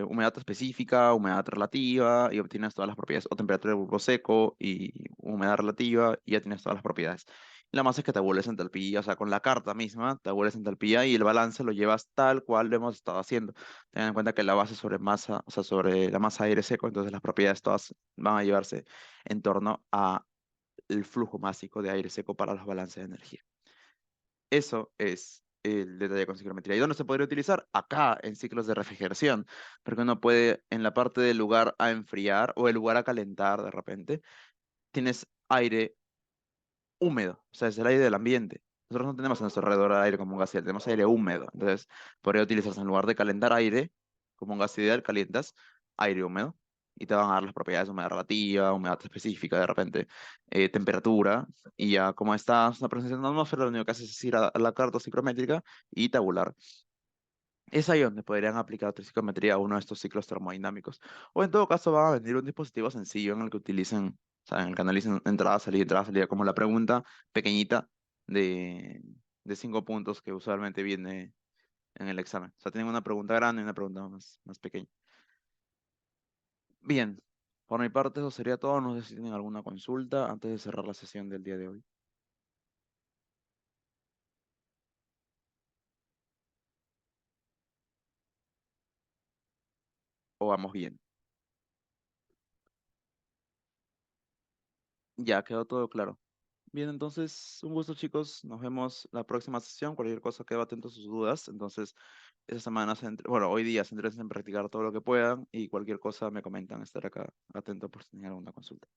humedad específica, humedad relativa, y obtienes todas las propiedades, o temperatura de bulbo seco y humedad relativa, y ya tienes todas las propiedades. La más es que tabules entalpía, o sea, con la carta misma, tabules entalpía y el balance lo llevas tal cual lo hemos estado haciendo. Ten en cuenta que la base sobre masa, o sea, sobre la masa de aire seco, entonces las propiedades todas van a llevarse en torno a el flujo másico de aire seco para los balances de energía. Eso es el detalle con ciclometría. ¿Y dónde se podría utilizar? Acá, en ciclos de refrigeración, porque uno puede, en la parte del lugar a enfriar o el lugar a calentar de repente, tienes aire húmedo, o sea, es el aire del ambiente. Nosotros no tenemos a nuestro alrededor aire como un gas ideal, tenemos aire húmedo. Entonces, podría utilizarse en lugar de calentar aire como un gas ideal, calientas aire húmedo y te van a dar las propiedades de humedad relativa, humedad específica, de repente, temperatura. Y ya, como está una presencia en la atmósfera, lo único que haces es ir a la carta psicométrica y tabular Es ahí donde podrían aplicar trigonometría a uno de estos ciclos termodinámicos. O en todo caso van a venir un dispositivo sencillo en el que utilicen, o sea, en el que analicen entrada, salida, como la pregunta pequeñita de, de 5 puntos que usualmente viene en el examen. O sea, tienen una pregunta grande y una pregunta más pequeña. Bien, por mi parte eso sería todo. No sé si tienen alguna consulta antes de cerrar la sesión del día de hoy. O vamos bien. Ya quedó todo claro. Bien, entonces, un gusto, chicos. Nos vemos la próxima sesión. Cualquier cosa, quedo atento a sus dudas. Entonces, esta semana, bueno, hoy día se entren en practicar todo lo que puedan y cualquier cosa me comentan. Estar acá atento por si tienen alguna consulta.